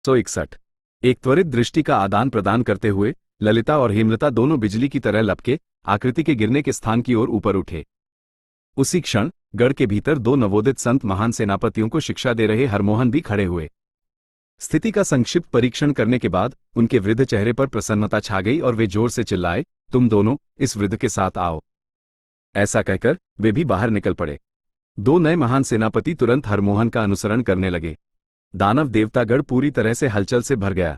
161। एक त्वरित दृष्टि का आदान प्रदान करते हुए ललिता और हेमलता दोनों बिजली की तरह लपके आकृति के गिरने के स्थान की ओर ऊपर उठे। उसी क्षण गढ़ के भीतर दो नवोदित संत महान सेनापतियों को शिक्षा दे रहे हरमोहन भी खड़े हुए। स्थिति का संक्षिप्त परीक्षण करने के बाद उनके वृद्ध चेहरे पर प्रसन्नता छा गई और वे जोर से चिल्लाए, तुम दोनों इस वृद्ध के साथ आओ। ऐसा कहकर वे भी बाहर निकल पड़े। दो नए महान सेनापति तुरंत हरमोहन का अनुसरण करने लगे। दानव देवतागढ़ पूरी तरह से हलचल से भर गया।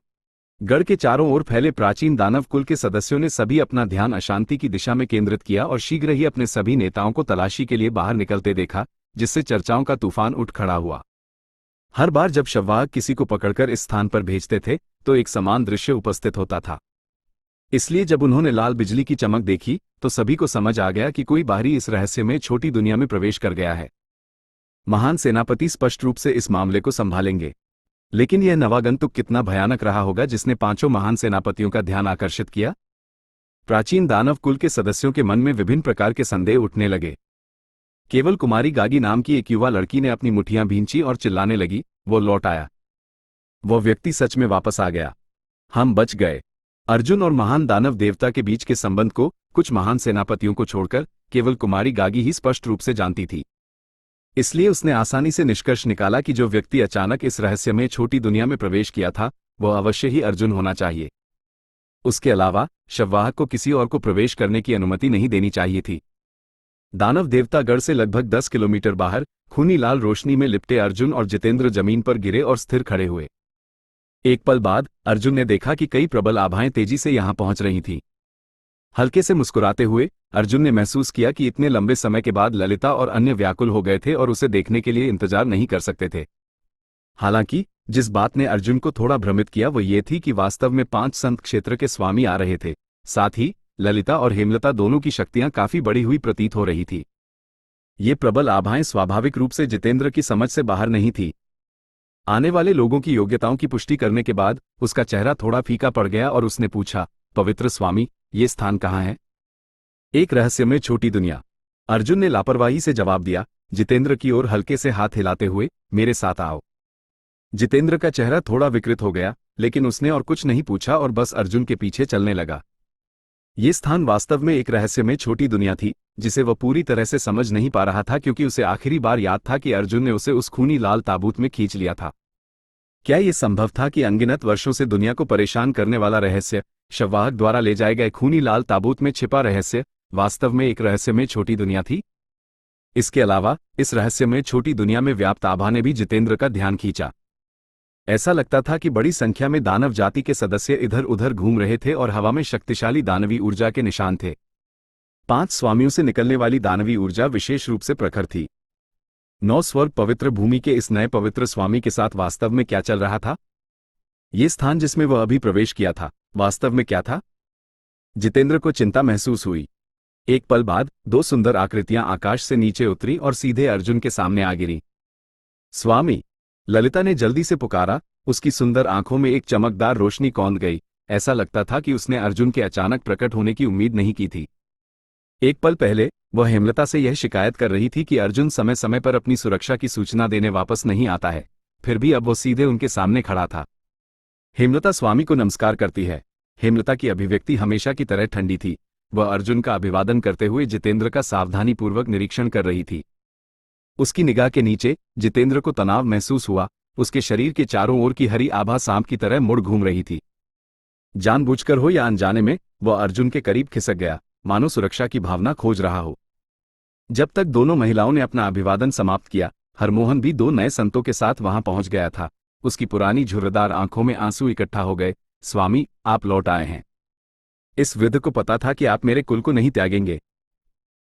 गढ़ के चारों ओर फैले प्राचीन दानव कुल के सदस्यों ने सभी अपना ध्यान अशांति की दिशा में केंद्रित किया और शीघ्र ही अपने सभी नेताओं को तलाशी के लिए बाहर निकलते देखा, जिससे चर्चाओं का तूफान उठ खड़ा हुआ। हर बार जब शववाहक किसी को पकड़कर इस स्थान पर भेजते थे तो एक समान दृश्य उपस्थित होता था। इसलिए जब उन्होंने लाल बिजली की चमक देखी तो सभी को समझ आ गया कि कोई बाहरी इस रहस्यमय छोटी दुनिया में प्रवेश कर गया है। महान सेनापति स्पष्ट रूप से इस मामले को संभालेंगे, लेकिन यह नवागंतुक कितना भयानक रहा होगा जिसने पांचों महान सेनापतियों का ध्यान आकर्षित किया। प्राचीन दानव कुल के सदस्यों के मन में विभिन्न प्रकार के संदेह उठने लगे। केवल कुमारी गागी नाम की एक युवा लड़की ने अपनी मुट्ठियां भींची और चिल्लाने लगी, वो लौट आया, वो व्यक्ति सच में वापस आ गया, हम बच गए। अर्जुन और महान दानव देवता के बीच के संबंध को कुछ महान सेनापतियों को छोड़कर केवल कुमारी गागी ही स्पष्ट रूप से जानती थी। इसलिए उसने आसानी से निष्कर्ष निकाला कि जो व्यक्ति अचानक इस रहस्यमय छोटी दुनिया में प्रवेश किया था वह अवश्य ही अर्जुन होना चाहिए। उसके अलावा शववाहक को किसी और को प्रवेश करने की अनुमति नहीं देनी चाहिए थी। दानव देवता गढ़ से लगभग 10 किलोमीटर बाहर खूनी लाल रोशनी में लिपटे अर्जुन और जितेंद्र जमीन पर गिरे और स्थिर खड़े हुए। एक पल बाद अर्जुन ने देखा कि कई प्रबल आभाएं तेजी से यहां पहुंच रही थीं। हल्के से मुस्कुराते हुए अर्जुन ने महसूस किया कि इतने लंबे समय के बाद ललिता और अन्य व्याकुल हो गए थे और उसे देखने के लिए इंतजार नहीं कर सकते थे। हालांकि जिस बात ने अर्जुन को थोड़ा भ्रमित किया वो ये थी कि वास्तव में 5 संत क्षेत्र के स्वामी आ रहे थे। साथ ही ललिता और हेमलता दोनों की शक्तियां काफी बढ़ी हुई प्रतीत हो रही थी। ये प्रबल आभाएं स्वाभाविक रूप से जितेंद्र की समझ से बाहर नहीं थी। आने वाले लोगों की योग्यताओं की पुष्टि करने के बाद उसका चेहरा थोड़ा फीका पड़ गया और उसने पूछा, पवित्र स्वामी, ये स्थान कहाँ है? एक रहस्यमय छोटी दुनिया, अर्जुन ने लापरवाही से जवाब दिया, जितेंद्र की ओर हल्के से हाथ हिलाते हुए, मेरे साथ आओ। जितेंद्र का चेहरा थोड़ा विकृत हो गया, लेकिन उसने और कुछ नहीं पूछा और बस अर्जुन के पीछे चलने लगा। ये स्थान वास्तव में एक रहस्यमय छोटी दुनिया थी जिसे वह पूरी तरह से समझ नहीं पा रहा था, क्योंकि उसे आखिरी बार याद था कि अर्जुन ने उसे उस खूनी लाल ताबूत में खींच लिया था। क्या यह संभव था कि अनगिनत वर्षों से दुनिया को परेशान करने वाला रहस्य, शववाहक द्वारा ले जाए गए खूनी लाल ताबूत में छिपा रहस्य, वास्तव में एक रहस्यमय छोटी दुनिया थी? इसके अलावा इस रहस्यमय छोटी दुनिया में व्याप्त आभा ने भी जितेंद्र का ध्यान खींचा। ऐसा लगता था कि बड़ी संख्या में दानव जाति के सदस्य इधर उधर घूम रहे थे और हवा में शक्तिशाली दानवी ऊर्जा के निशान थे। 5 स्वामियों से निकलने वाली दानवी ऊर्जा विशेष रूप से प्रखर थी। 9 स्वर्ग पवित्र भूमि के इस नए पवित्र स्वामी के साथ वास्तव में क्या चल रहा था? ये स्थान जिसमें वह अभी प्रवेश किया था, वास्तव में क्या था? जितेंद्र को चिंता महसूस हुई। एक पल बाद 2 सुंदर आकृतियां आकाश से नीचे उतरी और सीधे अर्जुन के सामने आ गिरी। स्वामी, ललिता ने जल्दी से पुकारा। उसकी सुंदर आंखों में एक चमकदार रोशनी कौंध गई। ऐसा लगता था कि उसने अर्जुन के अचानक प्रकट होने की उम्मीद नहीं की थी। एक पल पहले वह हेमलता से यह शिकायत कर रही थी कि अर्जुन समय समय पर अपनी सुरक्षा की सूचना देने वापस नहीं आता है, फिर भी अब वो सीधे उनके सामने खड़ा था। हेमलता स्वामी को नमस्कार करती है। हेमलता की अभिव्यक्ति हमेशा की तरह ठंडी थी। वह अर्जुन का अभिवादन करते हुए जितेंद्र का सावधानीपूर्वक निरीक्षण कर रही थी। उसकी निगाह के नीचे जितेंद्र को तनाव महसूस हुआ। उसके शरीर के चारों ओर की हरी आभा सांप की तरह मुड़ घूम रही थी। जानबूझकर हो या अनजाने में वह अर्जुन के करीब खिसक गया, मानो सुरक्षा की भावना खोज रहा हो। जब तक दोनों महिलाओं ने अपना अभिवादन समाप्त किया, हरमोहन भी 2 नए संतों के साथ वहां पहुंच गया था। उसकी पुरानी झुर्रदार आंखों में आंसू इकट्ठा हो गए। स्वामी, आप लौट आए हैं। इस वृद्ध को पता था कि आप मेरे कुल को नहीं त्यागेंगे।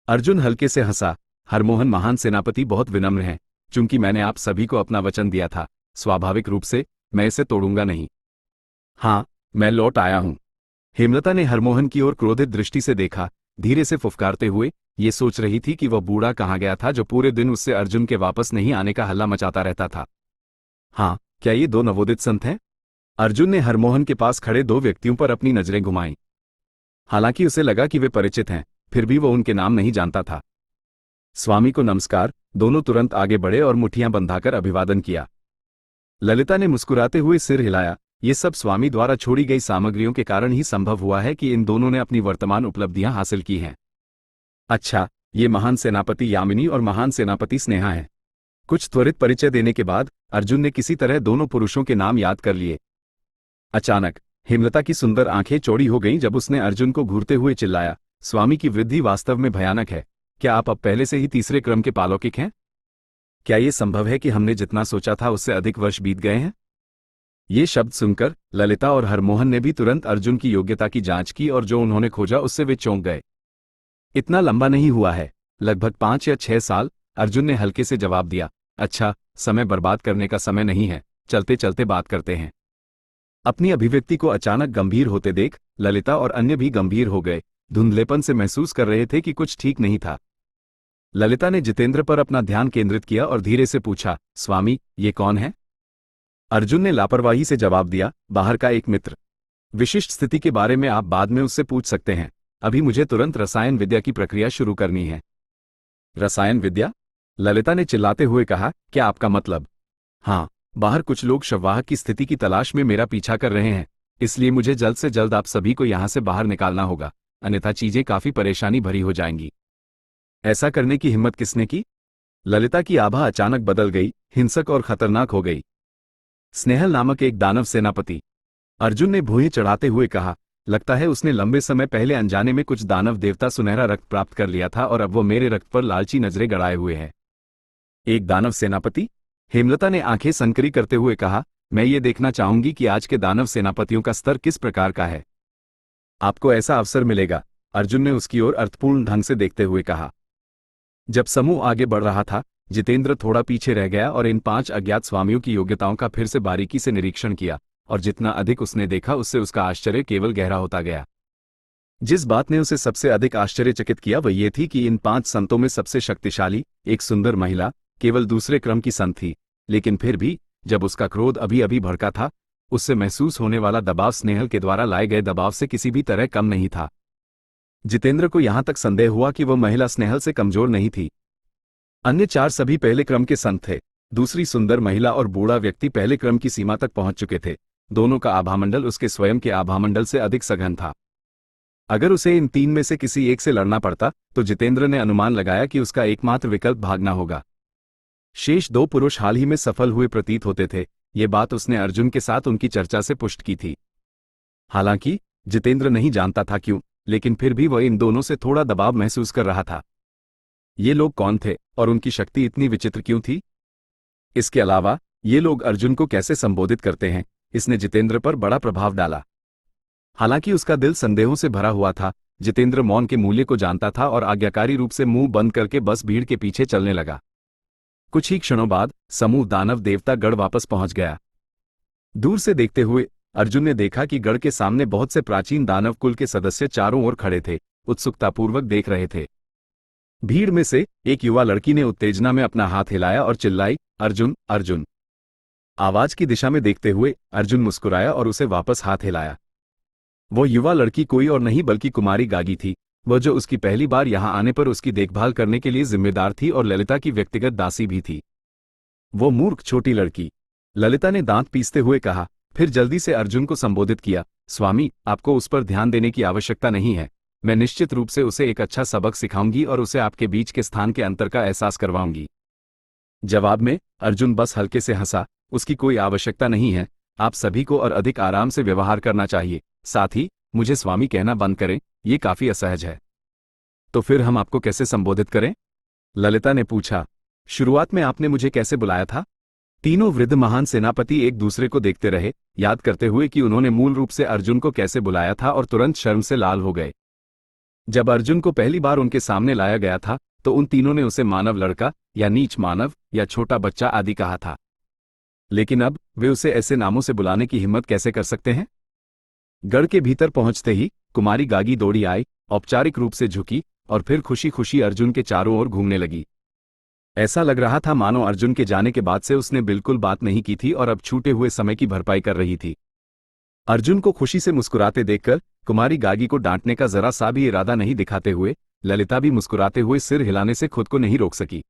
अर्जुन हल्के से हंसा। हरमोहन महान सेनापति बहुत विनम्र हैं। चूंकि मैंने आप सभी को अपना वचन दिया था, स्वाभाविक रूप से मैं इसे तोड़ूंगा नहीं। हाँ, मैं लौट आया हूं। हेमलता ने हरमोहन की ओर क्रोधित दृष्टि से देखा, धीरे से फुफकारते हुए। ये सोच रही थी कि वह बूढ़ा कहाँ गया था जो पूरे दिन उससे अर्जुन के वापस नहीं आने का हल्ला मचाता रहता था। हाँ, क्या ये 2 नवोदित संत हैं? अर्जुन ने हरमोहन के पास खड़े 2 व्यक्तियों पर अपनी नजरें घुमाईं। हालांकि उसे लगा कि वे परिचित हैं, फिर भी वो उनके नाम नहीं जानता था। स्वामी को नमस्कार। दोनों तुरंत आगे बढ़े और मुट्ठियां बंधाकर अभिवादन किया। ललिता ने मुस्कुराते हुए सिर हिलाया। ये सब स्वामी द्वारा छोड़ी गई सामग्रियों के कारण ही संभव हुआ है कि इन दोनों ने अपनी वर्तमान उपलब्धियां हासिल की हैं। अच्छा, ये महान सेनापति यामिनी और महान सेनापति स्नेहा है। कुछ त्वरित परिचय देने के बाद अर्जुन ने किसी तरह दोनों पुरुषों के नाम याद कर लिए। अचानक हेमलता की सुंदर आंखें चौड़ी हो गईं जब उसने अर्जुन को घूरते हुए चिल्लाया, स्वामी की वृद्धि वास्तव में भयानक है। क्या आप अब पहले से ही तीसरे क्रम के पालौकिक हैं? क्या यह संभव है कि हमने जितना सोचा था उससे अधिक वर्ष बीत गए हैं? ये शब्द सुनकर ललिता और हरमोहन ने भी तुरंत अर्जुन की योग्यता की जांच की और जो उन्होंने खोजा उससे वे चौंक गए। इतना लंबा नहीं हुआ है, लगभग 5 या 6 साल, अर्जुन ने हल्के से जवाब दिया। अच्छा, समय बर्बाद करने का समय नहीं है, चलते चलते बात करते हैं। अपनी अभिव्यक्ति को अचानक गंभीर होते देख ललिता और अन्य भी गंभीर हो गए, धुंधलेपन से महसूस कर रहे थे कि कुछ ठीक नहीं था। ललिता ने जितेंद्र पर अपना ध्यान केंद्रित किया और धीरे से पूछा, स्वामी, ये कौन है? अर्जुन ने लापरवाही से जवाब दिया, बाहर का एक मित्र। विशिष्ट स्थिति के बारे में आप बाद में उससे पूछ सकते हैं, अभी मुझे तुरंत रसायन विद्या की प्रक्रिया शुरू करनी है। रसायन विद्या? ललिता ने चिल्लाते हुए कहा, क्या आपका मतलब? हाँ, बाहर कुछ लोग शववाहक की स्थिति की तलाश में मेरा पीछा कर रहे हैं, इसलिए मुझे जल्द से जल्द आप सभी को यहां से बाहर निकालना होगा, अन्यथा चीजें काफी परेशानी भरी हो जाएंगी। ऐसा करने की हिम्मत किसने की? ललिता की आभा अचानक बदल गई, हिंसक और खतरनाक हो गई। स्नेहल नामक एक दानव सेनापति। अर्जुन ने भुएं चढ़ाते हुए कहा, लगता है उसने लंबे समय पहले अनजाने में कुछ दानव देवता सुनहरा रक्त प्राप्त कर लिया था और अब वो मेरे रक्त पर लालची नजरें गड़ाए हुए है। एक दानव सेनापति? हेमलता ने आंखें संकरी करते हुए कहा, मैं ये देखना चाहूंगी कि आज के दानव सेनापतियों का स्तर किस प्रकार का है। आपको ऐसा अवसर मिलेगा, अर्जुन ने उसकी ओर अर्थपूर्ण ढंग से देखते हुए कहा। जब समूह आगे बढ़ रहा था, जितेंद्र थोड़ा पीछे रह गया और इन 5 अज्ञात स्वामियों की योग्यताओं का फिर से बारीकी से निरीक्षण किया, और जितना अधिक उसने देखा उससे उसका आश्चर्य केवल गहरा होता गया। जिस बात ने उसे सबसे अधिक आश्चर्यचकित किया वह ये थी कि इन 5 संतों में सबसे शक्तिशाली, एक सुंदर महिला, केवल दूसरे क्रम की संत थी, लेकिन फिर भी जब उसका क्रोध अभी अभी भड़का था, उससे महसूस होने वाला दबाव स्नेहल के द्वारा लाए गए दबाव से किसी भी तरह कम नहीं था। जितेंद्र को यहां तक संदेह हुआ कि वह महिला स्नेहल से कमजोर नहीं थी। अन्य 4 सभी पहले क्रम के संत थे, दूसरी सुंदर महिला और बूढ़ा व्यक्ति पहले क्रम की सीमा तक पहुंच चुके थे। दोनों का आभामंडल उसके स्वयं के आभामंडल से अधिक सघन था। अगर उसे इन 3 में से किसी एक से लड़ना पड़ता तो जितेंद्र ने अनुमान लगाया कि उसका एकमात्र विकल्प भागना होगा। शेष 2 पुरुष हाल ही में सफल हुए प्रतीत होते थे, ये बात उसने अर्जुन के साथ उनकी चर्चा से पुष्ट की थी। हालांकि जितेंद्र नहीं जानता था क्यों, लेकिन फिर भी वह इन दोनों से थोड़ा दबाव महसूस कर रहा था। ये लोग कौन थे और उनकी शक्ति इतनी विचित्र क्यों थी? इसके अलावा ये लोग अर्जुन को कैसे संबोधित करते हैं, इसने जितेंद्र पर बड़ा प्रभाव डाला। हालांकि उसका दिल संदेहों से भरा हुआ था, जितेंद्र मौन के मूल्य को जानता था और आज्ञाकारी रूप से मुंह बंद करके बस भीड़ के पीछे चलने लगा। कुछ ही क्षणों बाद समूह दानव देवता गढ़ वापस पहुंच गया। दूर से देखते हुए अर्जुन ने देखा कि गढ़ के सामने बहुत से प्राचीन दानव कुल के सदस्य चारों ओर खड़े थे, उत्सुकतापूर्वक देख रहे थे। भीड़ में से एक युवा लड़की ने उत्तेजना में अपना हाथ हिलाया और चिल्लाई, अर्जुन, अर्जुन। आवाज की दिशा में देखते हुए अर्जुन मुस्कुराया और उसे वापस हाथ हिलाया। वो युवा लड़की कोई और नहीं बल्कि कुमारी गागी थी, वह जो उसकी पहली बार यहां आने पर उसकी देखभाल करने के लिए जिम्मेदार थी और ललिता की व्यक्तिगत दासी भी थी। वो मूर्ख छोटी लड़की, ललिता ने दांत पीसते हुए कहा, फिर जल्दी से अर्जुन को संबोधित किया, स्वामी, आपको उस पर ध्यान देने की आवश्यकता नहीं है। मैं निश्चित रूप से उसे एक अच्छा सबक सिखाऊंगी और उसे आपके बीच के स्थान के अंतर का एहसास करवाऊंगी। जवाब में अर्जुन बस हल्के से हंसा, उसकी कोई आवश्यकता नहीं है, आप सभी को और अधिक आराम से व्यवहार करना चाहिए। साथ ही मुझे स्वामी कहना बंद करें, ये काफी असहज है। तो फिर हम आपको कैसे संबोधित करें? ललिता ने पूछा। शुरुआत में आपने मुझे कैसे बुलाया था? तीनों वृद्ध महान सेनापति एक दूसरे को देखते रहे, याद करते हुए कि उन्होंने मूल रूप से अर्जुन को कैसे बुलाया था, और तुरंत शर्म से लाल हो गए। जब अर्जुन को पहली बार उनके सामने लाया गया था तो उन तीनों ने उसे मानव लड़का या नीच मानव या छोटा बच्चा आदि कहा था, लेकिन अब वे उसे ऐसे नामों से बुलाने की हिम्मत कैसे कर सकते हैं? गढ़ के भीतर पहुंचते ही कुमारी गागी दौड़ी आई, औपचारिक रूप से झुकी और फिर खुशी खुशी अर्जुन के चारों ओर घूमने लगी। ऐसा लग रहा था मानो अर्जुन के जाने के बाद से उसने बिल्कुल बात नहीं की थी और अब छूटे हुए समय की भरपाई कर रही थी। अर्जुन को खुशी से मुस्कुराते देखकर कुमारी गागी को डांटने का जरा सा भी इरादा नहीं दिखाते हुए ललिता भी मुस्कुराते हुए सिर हिलाने से खुद को नहीं रोक सकी।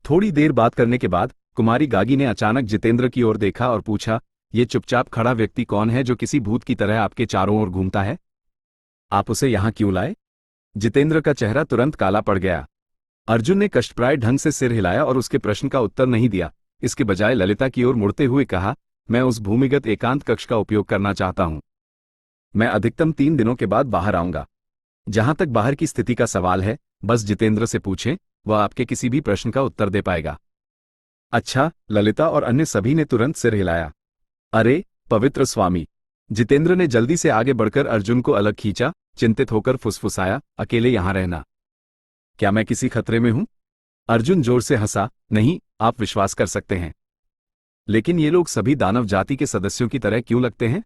थोड़ी देर बात करने के बाद कुमारी गागी ने अचानक जितेंद्र की ओर देखा और पूछा, ये चुपचाप खड़ा व्यक्ति कौन है जो किसी भूत की तरह आपके चारों ओर घूमता है? आप उसे यहां क्यों लाए? जितेंद्र का चेहरा तुरंत काला पड़ गया। अर्जुन ने कष्टप्राय ढंग से सिर हिलाया और उसके प्रश्न का उत्तर नहीं दिया। इसके बजाय ललिता की ओर मुड़ते हुए कहा, मैं उस भूमिगत एकांत कक्ष का उपयोग करना चाहता हूं। मैं अधिकतम 3 दिनों के बाद बाहर आऊंगा। जहां तक बाहर की स्थिति का सवाल है, बस जितेंद्र से पूछें, वह आपके किसी भी प्रश्न का उत्तर दे पाएगा। अच्छा, ललिता और अन्य सभी ने तुरंत सिर हिलाया। अरे पवित्र स्वामी! जितेंद्र ने जल्दी से आगे बढ़कर अर्जुन को अलग खींचा, चिंतित होकर फुसफुसाया, अकेले यहां रहना। क्या मैं किसी खतरे में हूं? अर्जुन जोर से हंसा, नहीं, आप विश्वास कर सकते हैं। लेकिन ये लोग सभी दानव जाति के सदस्यों की तरह क्यों लगते हैं?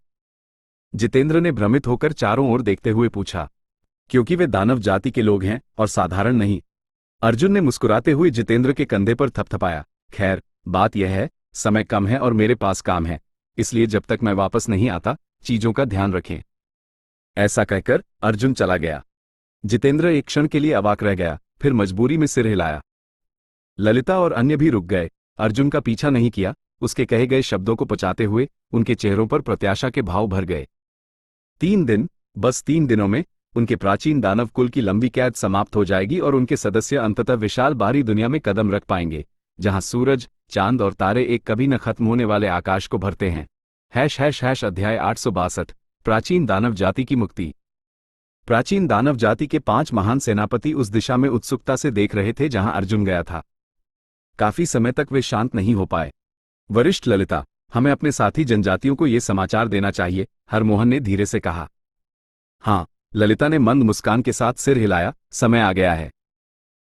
जितेंद्र ने भ्रमित होकर चारों ओर देखते हुए पूछा। क्योंकि वे दानव जाति के लोग हैं और साधारण नहीं। अर्जुन ने मुस्कुराते हुए जितेंद्र के कंधे पर थपथपाया। खैर, बात यह है, समय कम है और मेरे पास काम है, इसलिए जब तक मैं वापस नहीं आता, चीजों का ध्यान रखें। ऐसा कहकर अर्जुन चला गया। जितेंद्र एक क्षण के लिए अवाक रह गया, फिर मजबूरी में सिर हिलाया। ललिता और अन्य भी रुक गए। अर्जुन का पीछा नहीं किया, उसके कहे गए शब्दों को पचाते हुए उनके चेहरों पर प्रत्याशा के भाव भर गए। 3 दिन, बस 3 दिनों में उनके प्राचीन दानव कुल की लंबी कैद समाप्त हो जाएगी और उनके सदस्य अंततः विशाल बाहरी दुनिया में कदम रख पाएंगे, जहां सूरज, चांद और तारे एक कभी न खत्म होने वाले आकाश को भरते हैं। अध्याय 862, प्राचीन दानव जाति की मुक्ति। प्राचीन दानव जाति के 5 महान सेनापति उस दिशा में उत्सुकता से देख रहे थे जहां अर्जुन गया था। काफी समय तक वे शांत नहीं हो पाए। वरिष्ठ ललिता, हमें अपने साथी जनजातियों को ये समाचार देना चाहिए, हरमोहन ने धीरे से कहा। हाँ, ललिता ने मंद मुस्कान के साथ सिर हिलाया, समय आ गया है।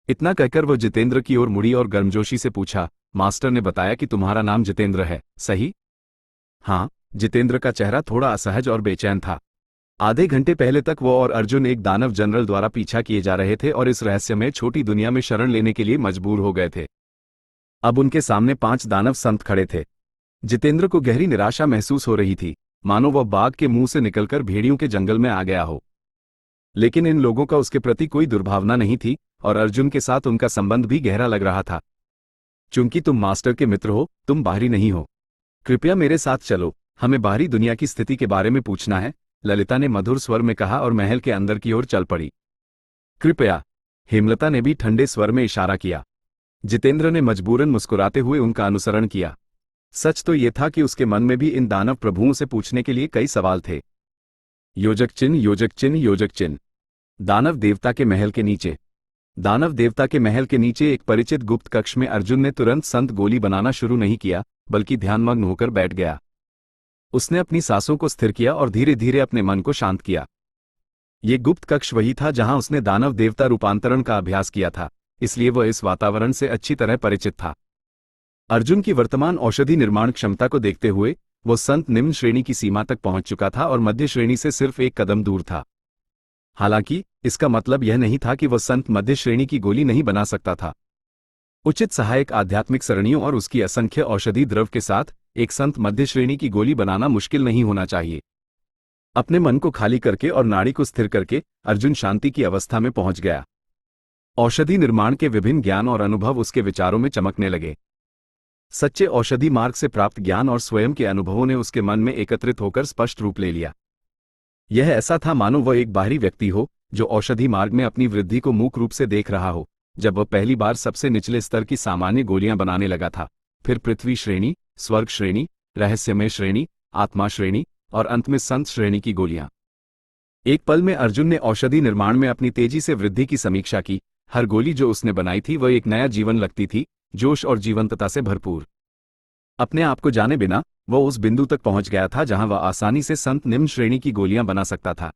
इतना कहकर वह जितेंद्र की ओर मुड़ी और गर्मजोशी से पूछा, मास्टर ने बताया कि तुम्हारा नाम जितेंद्र है, सही? हाँ, जितेंद्र का चेहरा थोड़ा असहज और बेचैन था। आधे घंटे पहले तक वो और अर्जुन एक दानव जनरल द्वारा पीछा किए जा रहे थे और इस रहस्यमय छोटी दुनिया में शरण लेने के लिए मजबूर हो गए थे। अब उनके सामने 5 दानव संत खड़े थे। जितेंद्र को गहरी निराशा महसूस हो रही थी, मानो वह बाघ के मुंह से निकलकर भेड़ियों के जंगल में आ गया हो। लेकिन इन लोगों का उसके प्रति कोई दुर्भावना नहीं थी और अर्जुन के साथ उनका संबंध भी गहरा लग रहा था। चूंकि तुम मास्टर के मित्र हो, तुम बाहरी नहीं हो। कृपया मेरे साथ चलो, हमें बाहरी दुनिया की स्थिति के बारे में पूछना है, ललिता ने मधुर स्वर में कहा और महल के अंदर की ओर चल पड़ी। कृपया, हेमलता ने भी ठंडे स्वर में इशारा किया। जितेंद्र ने मजबूरन मुस्कुराते हुए उनका अनुसरण किया। सच तो यह था कि उसके मन में भी इन दानव प्रभुओं से पूछने के लिए कई सवाल थे। योजक चिन्ह, योजक चिन्ह, योजक चिन्ह। दानव देवता के महल के नीचे। दानव देवता के महल के नीचे एक परिचित गुप्त कक्ष में अर्जुन ने तुरंत संत गोली बनाना शुरू नहीं किया, बल्कि ध्यानमग्न होकर बैठ गया। उसने अपनी सांसों को स्थिर किया और धीरे धीरे अपने मन को शांत किया। ये गुप्त कक्ष वही था जहां उसने दानव देवता रूपांतरण का अभ्यास किया था, इसलिए वह इस वातावरण से अच्छी तरह परिचित था। अर्जुन की वर्तमान औषधि निर्माण क्षमता को देखते हुए वो संत निम्न श्रेणी की सीमा तक पहुंच चुका था और मध्य श्रेणी से सिर्फ एक कदम दूर था। हालांकि इसका मतलब यह नहीं था कि वह संत मध्य श्रेणी की गोली नहीं बना सकता था। उचित सहायक आध्यात्मिक सरणियों और उसकी असंख्य औषधि द्रव के साथ एक संत मध्य श्रेणी की गोली बनाना मुश्किल नहीं होना चाहिए। अपने मन को खाली करके और नाड़ी को स्थिर करके अर्जुन शांति की अवस्था में पहुंच गया। औषधि निर्माण के विभिन्न ज्ञान और अनुभव उसके विचारों में चमकने लगे। सच्चे औषधि मार्ग से प्राप्त ज्ञान और स्वयं के अनुभवों ने उसके मन में एकत्रित होकर स्पष्ट रूप ले लिया। यह ऐसा था मानो वह एक बाहरी व्यक्ति हो जो औषधि मार्ग में अपनी वृद्धि को मूक रूप से देख रहा हो। जब वह पहली बार सबसे निचले स्तर की सामान्य गोलियां बनाने लगा था, फिर पृथ्वी श्रेणी, स्वर्ग श्रेणी, रहस्यमय श्रेणी, आत्मा श्रेणी और अंत में संत श्रेणी की गोलियां। एक पल में अर्जुन ने औषधि निर्माण में अपनी तेजी से वृद्धि की समीक्षा की। हर गोली जो उसने बनाई थी वह एक नया जीवन लगती थी, जोश और जीवंतता से भरपूर। अपने आप को जाने बिना वह उस बिंदु तक पहुंच गया था जहां वह आसानी से संत निम्न श्रेणी की गोलियां बना सकता था।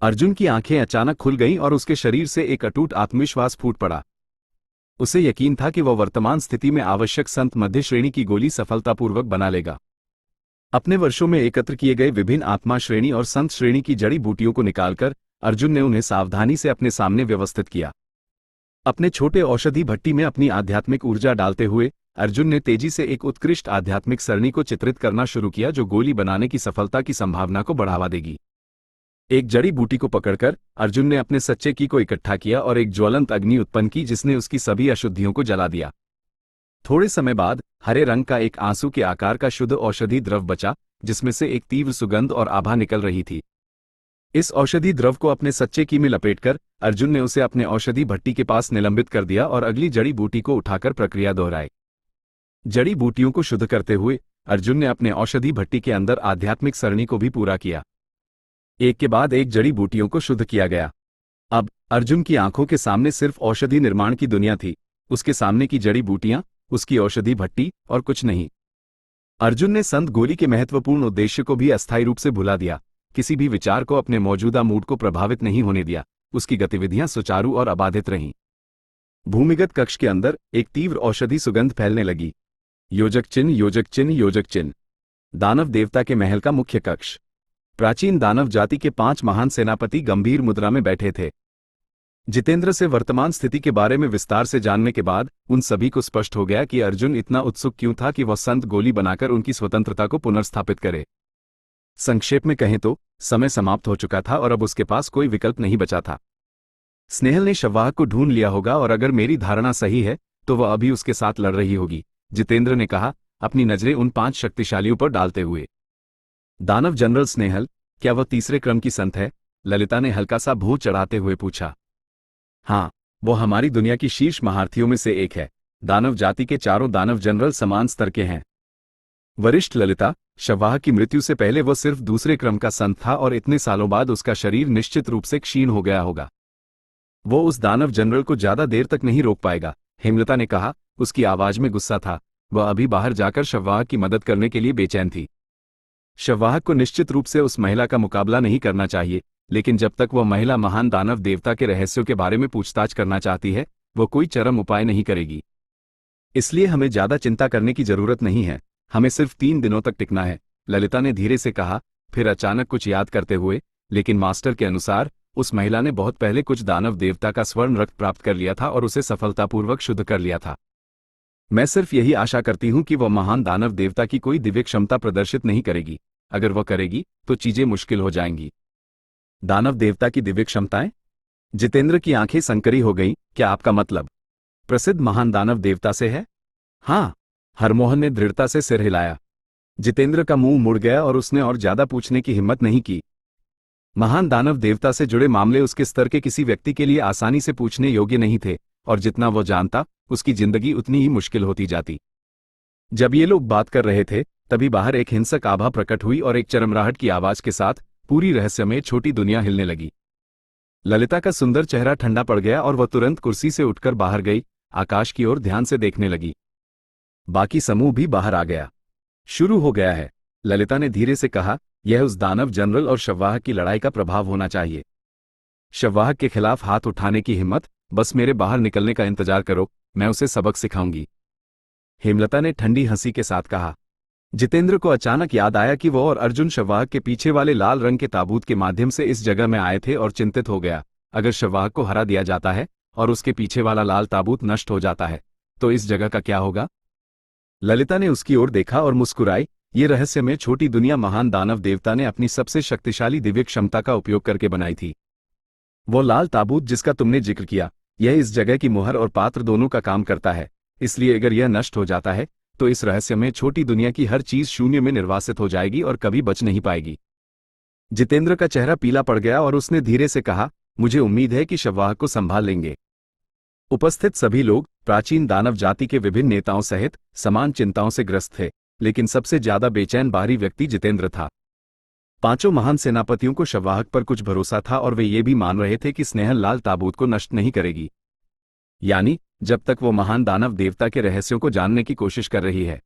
अर्जुन की आंखें अचानक खुल गईं और उसके शरीर से एक अटूट आत्मविश्वास फूट पड़ा। उसे यकीन था कि वह वर्तमान स्थिति में आवश्यक संत मध्य श्रेणी की गोली सफलतापूर्वक बना लेगा। अपने वर्षों में एकत्र किए गए विभिन्न आत्मा श्रेणी और संत श्रेणी की जड़ी बूटियों को निकालकर अर्जुन ने उन्हें सावधानी से अपने सामने व्यवस्थित किया। अपने छोटे औषधि भट्टी में अपनी आध्यात्मिक ऊर्जा डालते हुए अर्जुन ने तेजी से एक उत्कृष्ट आध्यात्मिक सरणी को चित्रित करना शुरू किया जो गोली बनाने की सफलता की संभावना को बढ़ावा देगी। एक जड़ी बूटी को पकड़कर अर्जुन ने अपने सच्चे की को इकट्ठा किया और एक ज्वलंत अग्नि उत्पन्न की जिसने उसकी सभी अशुद्धियों को जला दिया। थोड़े समय बाद हरे रंग का एक आंसू के आकार का शुद्ध औषधि द्रव बचा, जिसमें से एक तीव्र सुगंध और आभा निकल रही थी। इस औषधि द्रव को अपने सच्चे की में लपेटकर अर्जुन ने उसे अपने औषधि भट्टी के पास निलंबित कर दिया और अगली जड़ी बूटी को उठाकर प्रक्रिया दोहराई। जड़ी बूटियों को शुद्ध करते हुए अर्जुन ने अपने औषधि भट्टी के अंदर आध्यात्मिक सरणी को भी पूरा किया। एक के बाद एक जड़ी बूटियों को शुद्ध किया गया। अब अर्जुन की आंखों के सामने सिर्फ औषधि निर्माण की दुनिया थी, उसके सामने की जड़ी बूटियां, उसकी औषधि भट्टी और कुछ नहीं। अर्जुन ने संत गोली के महत्वपूर्ण उद्देश्य को भी अस्थायी रूप से भुला दिया, किसी भी विचार को अपने मौजूदा मूड को प्रभावित नहीं होने दिया, उसकी गतिविधियां सुचारू और अबाधित रहीं। भूमिगत कक्ष के अंदर एक तीव्र औषधि सुगंध फैलने लगी। योजक चिन्ह, योजक चिन्ह, योजक चिन्ह। दानव देवता के महल का मुख्य कक्ष। प्राचीन दानव जाति के 5 महान सेनापति गंभीर मुद्रा में बैठे थे। जितेंद्र से वर्तमान स्थिति के बारे में विस्तार से जानने के बाद उन सभी को स्पष्ट हो गया कि अर्जुन इतना उत्सुक क्यों था कि वह संत गोली बनाकर उनकी स्वतंत्रता को पुनर्स्थापित करे। संक्षेप में कहें तो समय समाप्त हो चुका था और अब उसके पास कोई विकल्प नहीं बचा था। स्नेहल ने शववाहक को ढूंढ लिया होगा और अगर मेरी धारणा सही है तो वह अभी उसके साथ लड़ रही होगी, जितेंद्र ने कहा, अपनी नजरें उन 5 शक्तिशालियों पर डालते हुए। दानव जनरल स्नेहल, क्या वह तीसरे क्रम की संत है? ललिता ने हल्का सा भूत चढ़ाते हुए पूछा। हाँ, वो हमारी दुनिया की शीर्ष महारथियों में से एक है। दानव जाति के चारों दानव जनरल समान स्तर के हैं। वरिष्ठ ललिता, शववाहक की मृत्यु से पहले वो सिर्फ दूसरे क्रम का संत था और इतने सालों बाद उसका शरीर निश्चित रूप से क्षीण हो गया होगा। वो उस दानव जनरल को ज्यादा देर तक नहीं रोक पाएगा, हेमलता ने कहा। उसकी आवाज में गुस्सा था। वह अभी बाहर जाकर शववाहक की मदद करने के लिए बेचैन थी। शववाहक को निश्चित रूप से उस महिला का मुकाबला नहीं करना चाहिए, लेकिन जब तक वह महिला महान दानव देवता के रहस्यों के बारे में पूछताछ करना चाहती है, वह कोई चरम उपाय नहीं करेगी। इसलिए हमें ज्यादा चिंता करने की जरूरत नहीं है, हमें सिर्फ 3 दिनों तक टिकना है, ललिता ने धीरे से कहा। फिर अचानक कुछ याद करते हुए, लेकिन मास्टर के अनुसार उस महिला ने बहुत पहले कुछ दानव देवता का स्वर्ण रक्त प्राप्त कर लिया था और उसे सफलतापूर्वक शुद्ध कर लिया था। मैं सिर्फ यही आशा करती हूं कि वह महान दानव देवता की कोई दिव्य क्षमता प्रदर्शित नहीं करेगी। अगर वह करेगी तो चीजें मुश्किल हो जाएंगी। दानव देवता की दिव्य क्षमताएं? जितेंद्र की आंखें संकरी हो गईं। क्या आपका मतलब प्रसिद्ध महान दानव देवता से है? हाँ, हरमोहन ने दृढ़ता से सिर हिलाया। जितेंद्र का मुंह मुड़ गया और उसने और ज्यादा पूछने की हिम्मत नहीं की। महान दानव देवता से जुड़े मामले उसके स्तर के किसी व्यक्ति के लिए आसानी से पूछने योग्य नहीं थे, और जितना वो जानता उसकी जिंदगी उतनी ही मुश्किल होती जाती। जब ये लोग बात कर रहे थे तभी बाहर एक हिंसक आभा प्रकट हुई और एक चरमराहट की आवाज के साथ पूरी रहस्यमय छोटी दुनिया हिलने लगी। ललिता का सुंदर चेहरा ठंडा पड़ गया और वह तुरंत कुर्सी से उठकर बाहर गई, आकाश की ओर ध्यान से देखने लगी। बाकी समूह भी बाहर आ गया। शुरू हो गया है, ललिता ने धीरे से कहा। यह उस दानव जनरल और शववाहक की लड़ाई का प्रभाव होना चाहिए। शववाहक के खिलाफ हाथ उठाने की हिम्मत, बस मेरे बाहर निकलने का इंतजार करो, मैं उसे सबक सिखाऊंगी, हेमलता ने ठंडी हंसी के साथ कहा। जितेंद्र को अचानक याद आया कि वो और अर्जुन शववाहक के पीछे वाले लाल रंग के ताबूत के माध्यम से इस जगह में आए थे और चिंतित हो गया। अगर शववाहक को हरा दिया जाता है और उसके पीछे वाला लाल ताबूत नष्ट हो जाता है तो इस जगह का क्या होगा? ललिता ने उसकी ओर देखा और मुस्कुराई। ये रहस्य में छोटी दुनिया महान दानव देवता ने अपनी सबसे शक्तिशाली दिव्य क्षमता का उपयोग करके बनाई थी। वो लाल ताबूत जिसका तुमने जिक्र किया, यह इस जगह की मुहर और पात्र दोनों का काम करता है। इसलिए अगर यह नष्ट हो जाता है तो इस रहस्य में छोटी दुनिया की हर चीज शून्य में निर्वासित हो जाएगी और कभी बच नहीं पाएगी। जितेंद्र का चेहरा पीला पड़ गया और उसने धीरे से कहा, मुझे उम्मीद है कि शववाहक को संभाल लेंगे। उपस्थित सभी लोग प्राचीन दानव जाति के विभिन्न नेताओं सहित समान चिंताओं से ग्रस्त थे, लेकिन सबसे ज्यादा बेचैन बाहरी व्यक्ति जितेंद्र था। 5 महान सेनापतियों को शववाहक पर कुछ भरोसा था और वे ये भी मान रहे थे कि स्नेहल लाल ताबूत को नष्ट नहीं करेगी, यानी जब तक वो महान दानव देवता के रहस्यों को जानने की कोशिश कर रही है।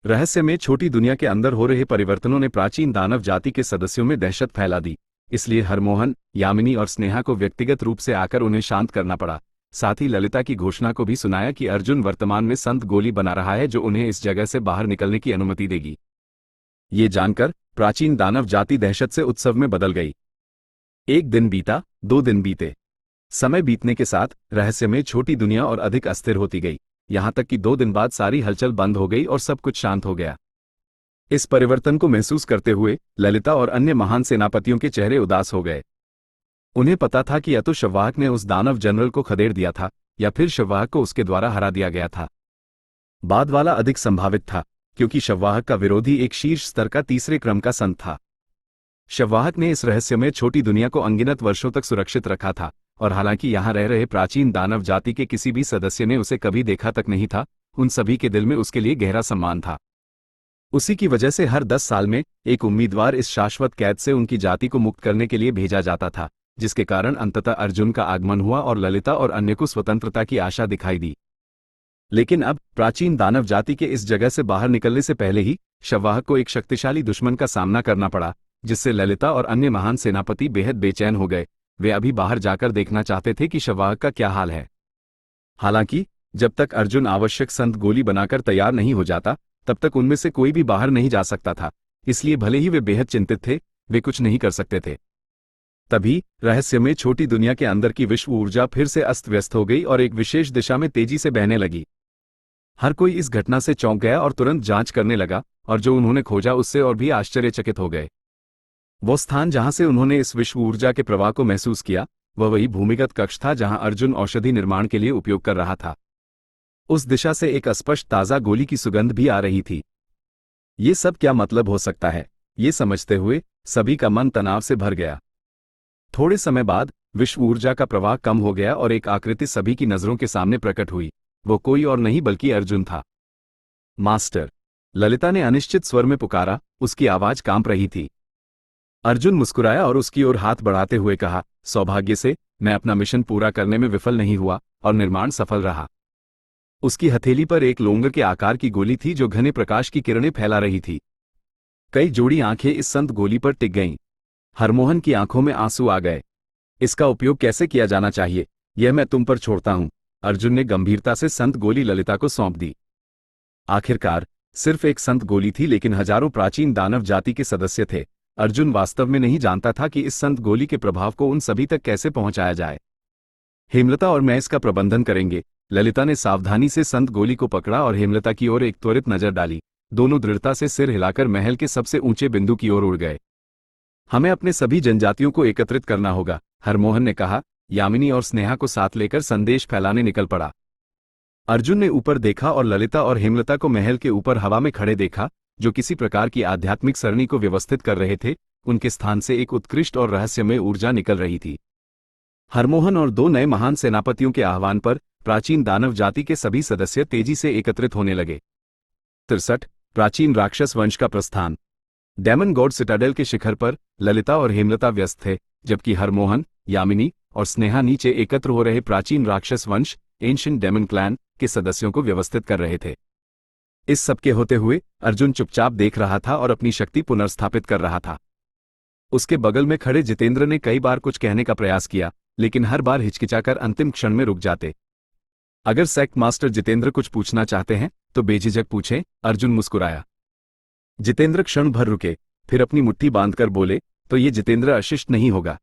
रहस्य में छोटी दुनिया के अंदर हो रहे परिवर्तनों ने प्राचीन दानव जाति के सदस्यों में दहशत फैला दी, इसलिए हरमोहन, यामिनी और स्नेहा को व्यक्तिगत रूप से आकर उन्हें शांत करना पड़ा। साथ ही ललिता की घोषणा को भी सुनाया कि अर्जुन वर्तमान में संत गोली बना रहा है जो उन्हें इस जगह से बाहर निकलने की अनुमति देगी। ये जानकर प्राचीन दानव जाति दहशत से उत्सव में बदल गई। 1 दिन बीता, 2 दिन बीते। समय बीतने के साथ रहस्य में छोटी दुनिया और अधिक अस्थिर होती गई, यहां तक कि 2 दिन बाद सारी हलचल बंद हो गई और सब कुछ शांत हो गया। इस परिवर्तन को महसूस करते हुए ललिता और अन्य महान सेनापतियों के चेहरे उदास हो गए। उन्हें पता था कि या तो शववाहक ने उस दानव जनरल को खदेड़ दिया था या फिर शववाहक को उसके द्वारा हरा दिया गया था। बाद वाला अधिक संभावित था, क्योंकि शववाहक का विरोधी एक शीर्ष स्तर का तीसरे क्रम का संत था। शववाहक ने इस रहस्य में छोटी दुनिया को अनगिनत वर्षों तक सुरक्षित रखा था, और हालांकि यहाँ रह रहे प्राचीन दानव जाति के किसी भी सदस्य ने उसे कभी देखा तक नहीं था, उन सभी के दिल में उसके लिए गहरा सम्मान था। उसी की वजह से हर 10 साल में एक उम्मीदवार इस शाश्वत कैद से उनकी जाति को मुक्त करने के लिए भेजा जाता था, जिसके कारण अंततः अर्जुन का आगमन हुआ और ललिता और अन्य को स्वतंत्रता की आशा दिखाई दी। लेकिन अब प्राचीन दानव जाति के इस जगह से बाहर निकलने से पहले ही शववाहक को एक शक्तिशाली दुश्मन का सामना करना पड़ा, जिससे ललिता और अन्य महान सेनापति बेहद बेचैन हो गए। वे अभी बाहर जाकर देखना चाहते थे कि शववाहक का क्या हाल है। हालांकि जब तक अर्जुन आवश्यक संत गोली बनाकर तैयार नहीं हो जाता, तब तक उनमें से कोई भी बाहर नहीं जा सकता था। इसलिए भले ही वे बेहद चिंतित थे, वे कुछ नहीं कर सकते थे। तभी रहस्य में छोटी दुनिया के अंदर की विश्व ऊर्जा फिर से अस्त व्यस्त हो गई और एक विशेष दिशा में तेजी से बहने लगी। हर कोई इस घटना से चौंक गया और तुरंत जांच करने लगा, और जो उन्होंने खोजा उससे और भी आश्चर्यचकित हो गए। वो स्थान जहां से उन्होंने इस विश्व ऊर्जा के प्रवाह को महसूस किया, वह वही भूमिगत कक्ष था जहां अर्जुन औषधि निर्माण के लिए उपयोग कर रहा था। उस दिशा से एक अस्पष्ट ताज़ा गोली की सुगंध भी आ रही थी। ये सब क्या मतलब हो सकता है, ये समझते हुए सभी का मन तनाव से भर गया। थोड़े समय बाद विश्व ऊर्जा का प्रवाह कम हो गया और एक आकृति सभी की नजरों के सामने प्रकट हुई। वो कोई और नहीं बल्कि अर्जुन था। मास्टर, ललिता ने अनिश्चित स्वर में पुकारा, उसकी आवाज कांप रही थी। अर्जुन मुस्कुराया और उसकी ओर हाथ बढ़ाते हुए कहा, सौभाग्य से मैं अपना मिशन पूरा करने में विफल नहीं हुआ और निर्माण सफल रहा। उसकी हथेली पर एक लोंगर के आकार की गोली थी जो घने प्रकाश की किरणें फैला रही थी। कई जोड़ी आंखें इस संत गोली पर टिक गईं। हरमोहन की आंखों में आंसू आ गए। इसका उपयोग कैसे किया जाना चाहिए, यह मैं तुम पर छोड़ता हूं। अर्जुन ने गंभीरता से संत गोली ललिता को सौंप दी। आखिरकार सिर्फ एक संत गोली थी, लेकिन हजारों प्राचीन दानव जाति के सदस्य थे। अर्जुन वास्तव में नहीं जानता था कि इस संत गोली के प्रभाव को उन सभी तक कैसे पहुंचाया जाए। हेमलता और मैं इसका प्रबंधन करेंगे। ललिता ने सावधानी से संत गोली को पकड़ा और हेमलता की ओर एक त्वरित नजर डाली। दोनों दृढ़ता से सिर हिलाकर महल के सबसे ऊंचे बिंदु की ओर उड़ गए। हमें अपने सभी जनजातियों को एकत्रित करना होगा, हरमोहन ने कहा। यामिनी और स्नेहा को साथ लेकर संदेश फैलाने निकल पड़ा। अर्जुन ने ऊपर देखा और ललिता और हेमलता को महल के ऊपर हवा में खड़े देखा, जो किसी प्रकार की आध्यात्मिक सरणी को व्यवस्थित कर रहे थे। उनके स्थान से एक उत्कृष्ट और रहस्यमय ऊर्जा निकल रही थी। हरमोहन और दो नए महान सेनापतियों के आह्वान पर प्राचीन दानव जाति के सभी सदस्य तेजी से एकत्रित होने लगे। 63 प्राचीन राक्षस वंश का प्रस्थान। डेमन गॉड सिटाडेल के शिखर पर ललिता और हेमलता व्यस्त थे, जबकि हरमोहन, यामिनी और स्नेहा नीचे एकत्र हो रहे प्राचीन राक्षस वंश एंशिएंट डेमन क्लैन के सदस्यों को व्यवस्थित कर रहे थे। इस सबके होते हुए अर्जुन चुपचाप देख रहा था और अपनी शक्ति पुनर्स्थापित कर रहा था। उसके बगल में खड़े जितेंद्र ने कई बार कुछ कहने का प्रयास किया, लेकिन हर बार हिचकिचाकर अंतिम क्षण में रुक जाते। अगर सेक्ट मास्टर जितेंद्र कुछ पूछना चाहते हैं तो बेझिझक पूछें, अर्जुन मुस्कुराया। जितेंद्र क्षण भर रुके, फिर अपनी मुट्ठी बांधकर बोले, तो ये जितेंद्र अशिष्ट नहीं होगा।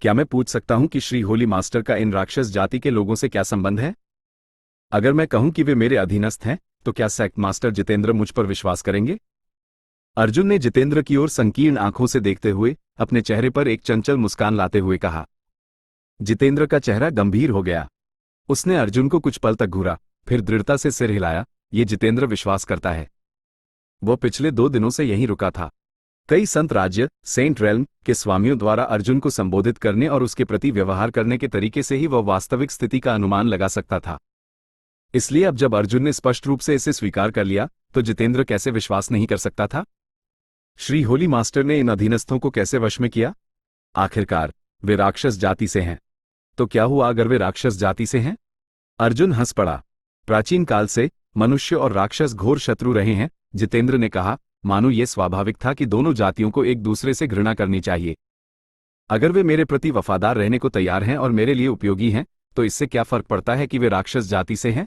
क्या मैं पूछ सकता हूं कि श्री होली मास्टर का इन राक्षस जाति के लोगों से क्या संबंध है? अगर मैं कहूं कि वे मेरे अधीनस्थ हैं, तो क्या सेक्ट मास्टर जितेंद्र मुझ पर विश्वास करेंगे? अर्जुन ने जितेंद्र की ओर संकीर्ण आंखों से देखते हुए अपने चेहरे पर एक चंचल मुस्कान लाते हुए कहा। जितेंद्र का चेहरा गंभीर हो गया। उसने अर्जुन को कुछ पल तक घूरा, फिर दृढ़ता से सिर हिलाया। ये जितेंद्र विश्वास करता है। वो पिछले 2 दिनों से यहीं रुका था। कई संत राज्य सेंट रेल्म के स्वामियों द्वारा अर्जुन को संबोधित करने और उसके प्रति व्यवहार करने के तरीके से ही वह वास्तविक स्थिति का अनुमान लगा सकता था। इसलिए अब जब अर्जुन ने स्पष्ट रूप से इसे स्वीकार कर लिया, तो जितेंद्र कैसे विश्वास नहीं कर सकता था? श्री होली मास्टर ने इन अधीनस्थों को कैसे वश में किया? आखिरकार वे राक्षस जाति से हैं। तो क्या हुआ अगर वे राक्षस जाति से हैं? अर्जुन हंस पड़ा। प्राचीन काल से मनुष्य और राक्षस घोर शत्रु रहे हैं, जितेंद्र ने कहा। मानो ये स्वाभाविक था कि दोनों जातियों को एक दूसरे से घृणा करनी चाहिए। अगर वे मेरे प्रति वफादार रहने को तैयार हैं और मेरे लिए उपयोगी हैं, तो इससे क्या फर्क पड़ता है कि वे राक्षस जाति से हैं?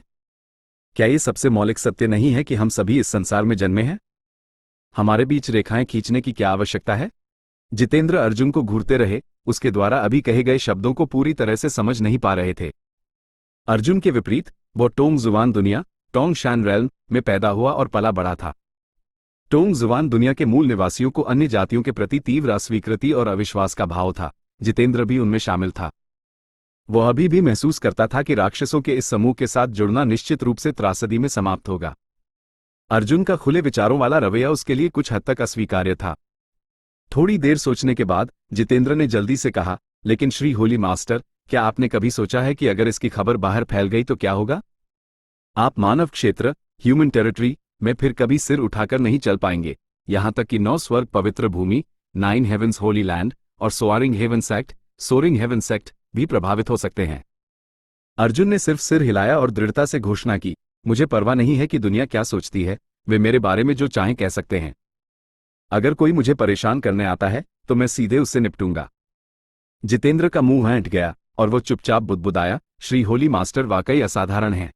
क्या ये सबसे मौलिक सत्य नहीं है कि हम सभी इस संसार में जन्मे हैं? हमारे बीच रेखाएं खींचने की क्या आवश्यकता है? जितेंद्र अर्जुन को घूरते रहे, उसके द्वारा अभी कहे गए शब्दों को पूरी तरह से समझ नहीं पा रहे थे। अर्जुन के विपरीत वो टोंग जुवान दुनिया टोंग शान रेल्म में पैदा हुआ और पला बड़ा था। टोंग जुवान दुनिया के मूल निवासियों को अन्य जातियों के प्रति तीव्र अस्वीकृति और अविश्वास का भाव था। जितेंद्र भी उनमें शामिल था। वह अभी भी महसूस करता था कि राक्षसों के इस समूह के साथ जुड़ना निश्चित रूप से त्रासदी में समाप्त होगा। अर्जुन का खुले विचारों वाला रवैया उसके लिए कुछ हद तक अस्वीकार्य था। थोड़ी देर सोचने के बाद जितेंद्र ने जल्दी से कहा, लेकिन श्री होली मास्टर, क्या आपने कभी सोचा है कि अगर इसकी खबर बाहर फैल गई तो क्या होगा? आप मानव क्षेत्र, ह्यूमन टेरिटरी में फिर कभी सिर उठाकर नहीं चल पाएंगे। यहां तक कि 9 स्वर्ग पवित्र भूमि, 9 हेवंस होली लैंड और सोअरिंग हेवन सेक्ट भी प्रभावित हो सकते हैं। अर्जुन ने सिर्फ सिर हिलाया और दृढ़ता से घोषणा की, मुझे परवाह नहीं है कि दुनिया क्या सोचती है, वे मेरे बारे में जो चाहें कह सकते हैं। अगर कोई मुझे परेशान करने आता है तो मैं सीधे उससे निपटूंगा। जितेंद्र का मुंह ऐंठ गया और वो चुपचाप बुदबुदाया, श्री होली मास्टर वाकई असाधारण हैं।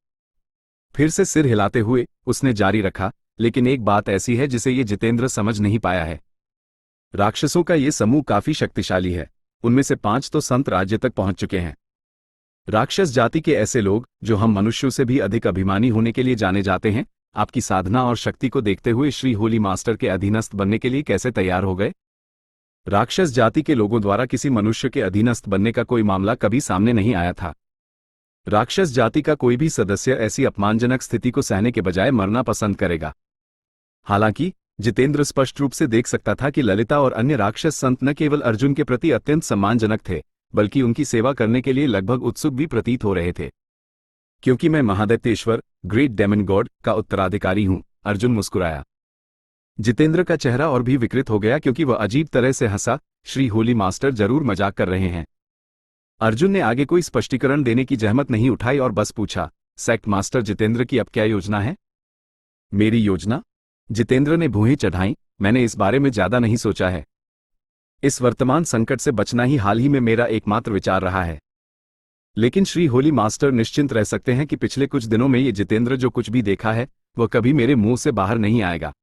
फिर से सिर हिलाते हुए उसने जारी रखा, लेकिन एक बात ऐसी है जिसे ये जितेंद्र समझ नहीं पाया है। राक्षसों का ये समूह काफी शक्तिशाली है। उनमें से 5 तो संत राज्य तक पहुंच चुके हैं। राक्षस जाति के ऐसे लोग जो हम मनुष्यों से भी अधिक अभिमानी होने के लिए जाने जाते हैं, आपकी साधना और शक्ति को देखते हुए श्री होली मास्टर के अधीनस्थ बनने के लिए कैसे तैयार हो गए? राक्षस जाति के लोगों द्वारा किसी मनुष्य के अधीनस्थ बनने का कोई मामला कभी सामने नहीं आया था। राक्षस जाति का कोई भी सदस्य ऐसी अपमानजनक स्थिति को सहने के बजाय मरना पसंद करेगा। हालांकि जितेंद्र स्पष्ट रूप से देख सकता था कि ललिता और अन्य राक्षस संत न केवल अर्जुन के प्रति अत्यंत सम्मानजनक थे, बल्कि उनकी सेवा करने के लिए लगभग उत्सुक भी प्रतीत हो रहे थे। क्योंकि मैं महादैत्येश्वर, ग्रेट डेमन गॉड का उत्तराधिकारी हूं, अर्जुन मुस्कुराया। जितेंद्र का चेहरा और भी विकृत हो गया क्योंकि वह अजीब तरह से हंसा, श्री होली मास्टर जरूर मजाक कर रहे हैं। अर्जुन ने आगे कोई स्पष्टीकरण देने की जहमत नहीं उठाई और बस पूछा, सेक्ट मास्टर जितेंद्र की अब क्या योजना है? मेरी योजना? जितेंद्र ने भुहें चढ़ाई, मैंने इस बारे में ज्यादा नहीं सोचा है। इस वर्तमान संकट से बचना ही हाल ही में मेरा एकमात्र विचार रहा है। लेकिन श्री होली मास्टर निश्चिंत रह सकते हैं कि पिछले कुछ दिनों में ये जितेंद्र जो कुछ भी देखा है वह कभी मेरे मुंह से बाहर नहीं आएगा।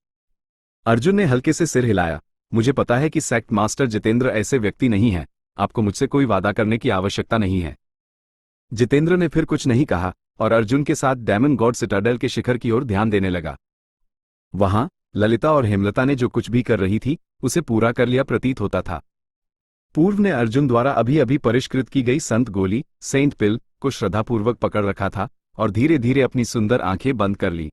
अर्जुन ने हल्के से सिर हिलाया, मुझे पता है कि सेक्ट मास्टर जितेंद्र ऐसे व्यक्ति नहीं हैं, आपको मुझसे कोई वादा करने की आवश्यकता नहीं है। जितेंद्र ने फिर कुछ नहीं कहा और अर्जुन के साथ डेमन गॉड सिटाडेल के शिखर की ओर ध्यान देने लगा। वहां ललिता और हेमलता ने जो कुछ भी कर रही थी उसे पूरा कर लिया प्रतीत होता था। पूर्व ने अर्जुन द्वारा अभी अभी परिष्कृत की गई संत गोली, सेंट पिल, को श्रद्धापूर्वक पकड़ रखा था और धीरे धीरे अपनी सुंदर आंखें बंद कर ली।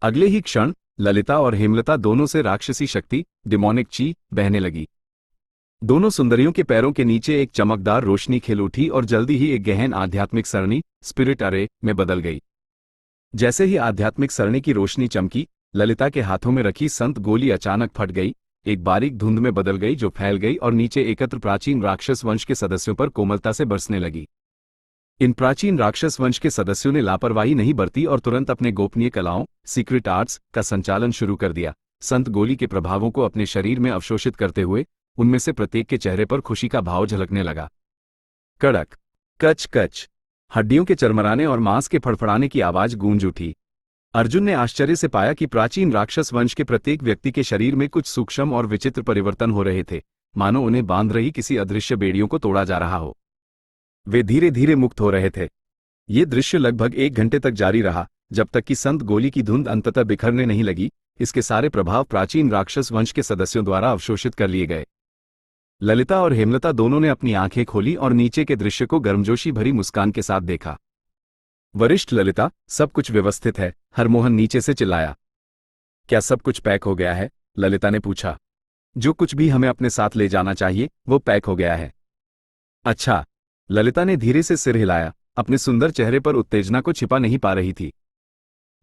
अगले ही क्षण ललिता और हेमलता दोनों से राक्षसी शक्ति, डिमोनिक ची, बहने लगी। दोनों सुंदरियों के पैरों के नीचे एक चमकदार रोशनी खिल उठी और जल्दी ही एक गहन आध्यात्मिक सरणी, स्पिरिट अरे, में बदल गई। जैसे ही आध्यात्मिक सरणी की रोशनी चमकी, ललिता के हाथों में रखी संत गोली अचानक फट गई, एक बारीक धुंध में बदल गई जो फैल गई और नीचे एकत्र प्राचीन राक्षस वंश के सदस्यों पर कोमलता से बरसने लगी। इन प्राचीन राक्षस वंश के सदस्यों ने लापरवाही नहीं बरती और तुरंत अपने गोपनीय कलाओं, सीक्रेट आर्ट्स, का संचालन शुरू कर दिया। संत गोली के प्रभावों को अपने शरीर में अवशोषित करते हुए उनमें से प्रत्येक के चेहरे पर खुशी का भाव झलकने लगा। कड़क, कच कच, हड्डियों के चरमराने और मांस के फड़फड़ाने की आवाज गूंज उठी। अर्जुन ने आश्चर्य से पाया कि प्राचीन राक्षस वंश के प्रत्येक व्यक्ति के शरीर में कुछ सूक्ष्म और विचित्र परिवर्तन हो रहे थे, मानो उन्हें बांध रही किसी अदृश्य बेड़ियों को तोड़ा जा रहा हो। वे धीरे धीरे मुक्त हो रहे थे। ये दृश्य लगभग 1 घंटे तक जारी रहा, जब तक कि संत गोली की धुंध अंततः बिखरने नहीं लगी। इसके सारे प्रभाव प्राचीन राक्षस वंश के सदस्यों द्वारा अवशोषित कर लिए गए। ललिता और हेमलता दोनों ने अपनी आंखें खोली और नीचे के दृश्य को गर्मजोशी भरी मुस्कान के साथ देखा। वरिष्ठ ललिता, सब कुछ व्यवस्थित है, हरमोहन नीचे से चिल्लाया। क्या सब कुछ पैक हो गया है? ललिता ने पूछा। जो कुछ भी हमें अपने साथ ले जाना चाहिए वो पैक हो गया है। अच्छा, ललिता ने धीरे से सिर हिलाया, अपने सुंदर चेहरे पर उत्तेजना को छिपा नहीं पा रही थी।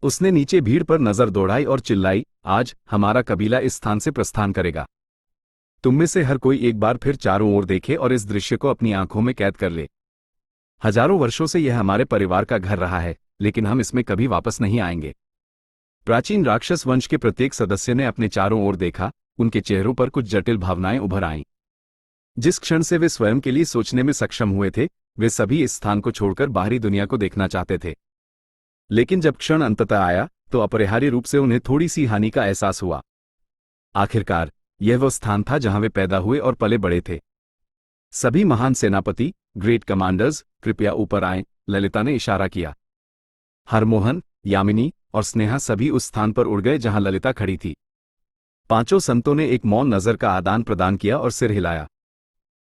उसने नीचे भीड़ पर नजर दौड़ाई और चिल्लाई, आज हमारा कबीला इस स्थान से प्रस्थान करेगा। तुम में से हर कोई एक बार फिर चारों ओर देखे और इस दृश्य को अपनी आंखों में कैद कर ले। हजारों वर्षों से यह हमारे परिवार का घर रहा है, लेकिन हम इसमें कभी वापस नहीं आएंगे। प्राचीन राक्षस वंश के प्रत्येक सदस्य ने अपने चारों ओर देखा, उनके चेहरों पर कुछ जटिल भावनाएं उभर आईं। जिस क्षण से वे स्वयं के लिए सोचने में सक्षम हुए थे, वे सभी इस स्थान को छोड़कर बाहरी दुनिया को देखना चाहते थे। लेकिन जब क्षण अंततः आया तो अपरिहार्य रूप से उन्हें थोड़ी सी हानि का एहसास हुआ। आखिरकार यह वह स्थान था जहां वे पैदा हुए और पले बड़े थे। सभी महान सेनापति, ग्रेट कमांडर्स, कृपया ऊपर आएं, ललिता ने इशारा किया। हरमोहन, यामिनी और स्नेहा सभी उस स्थान पर उड़ गए जहां ललिता खड़ी थी। पांचों संतों ने एक मौन नजर का आदान प्रदान किया और सिर हिलाया।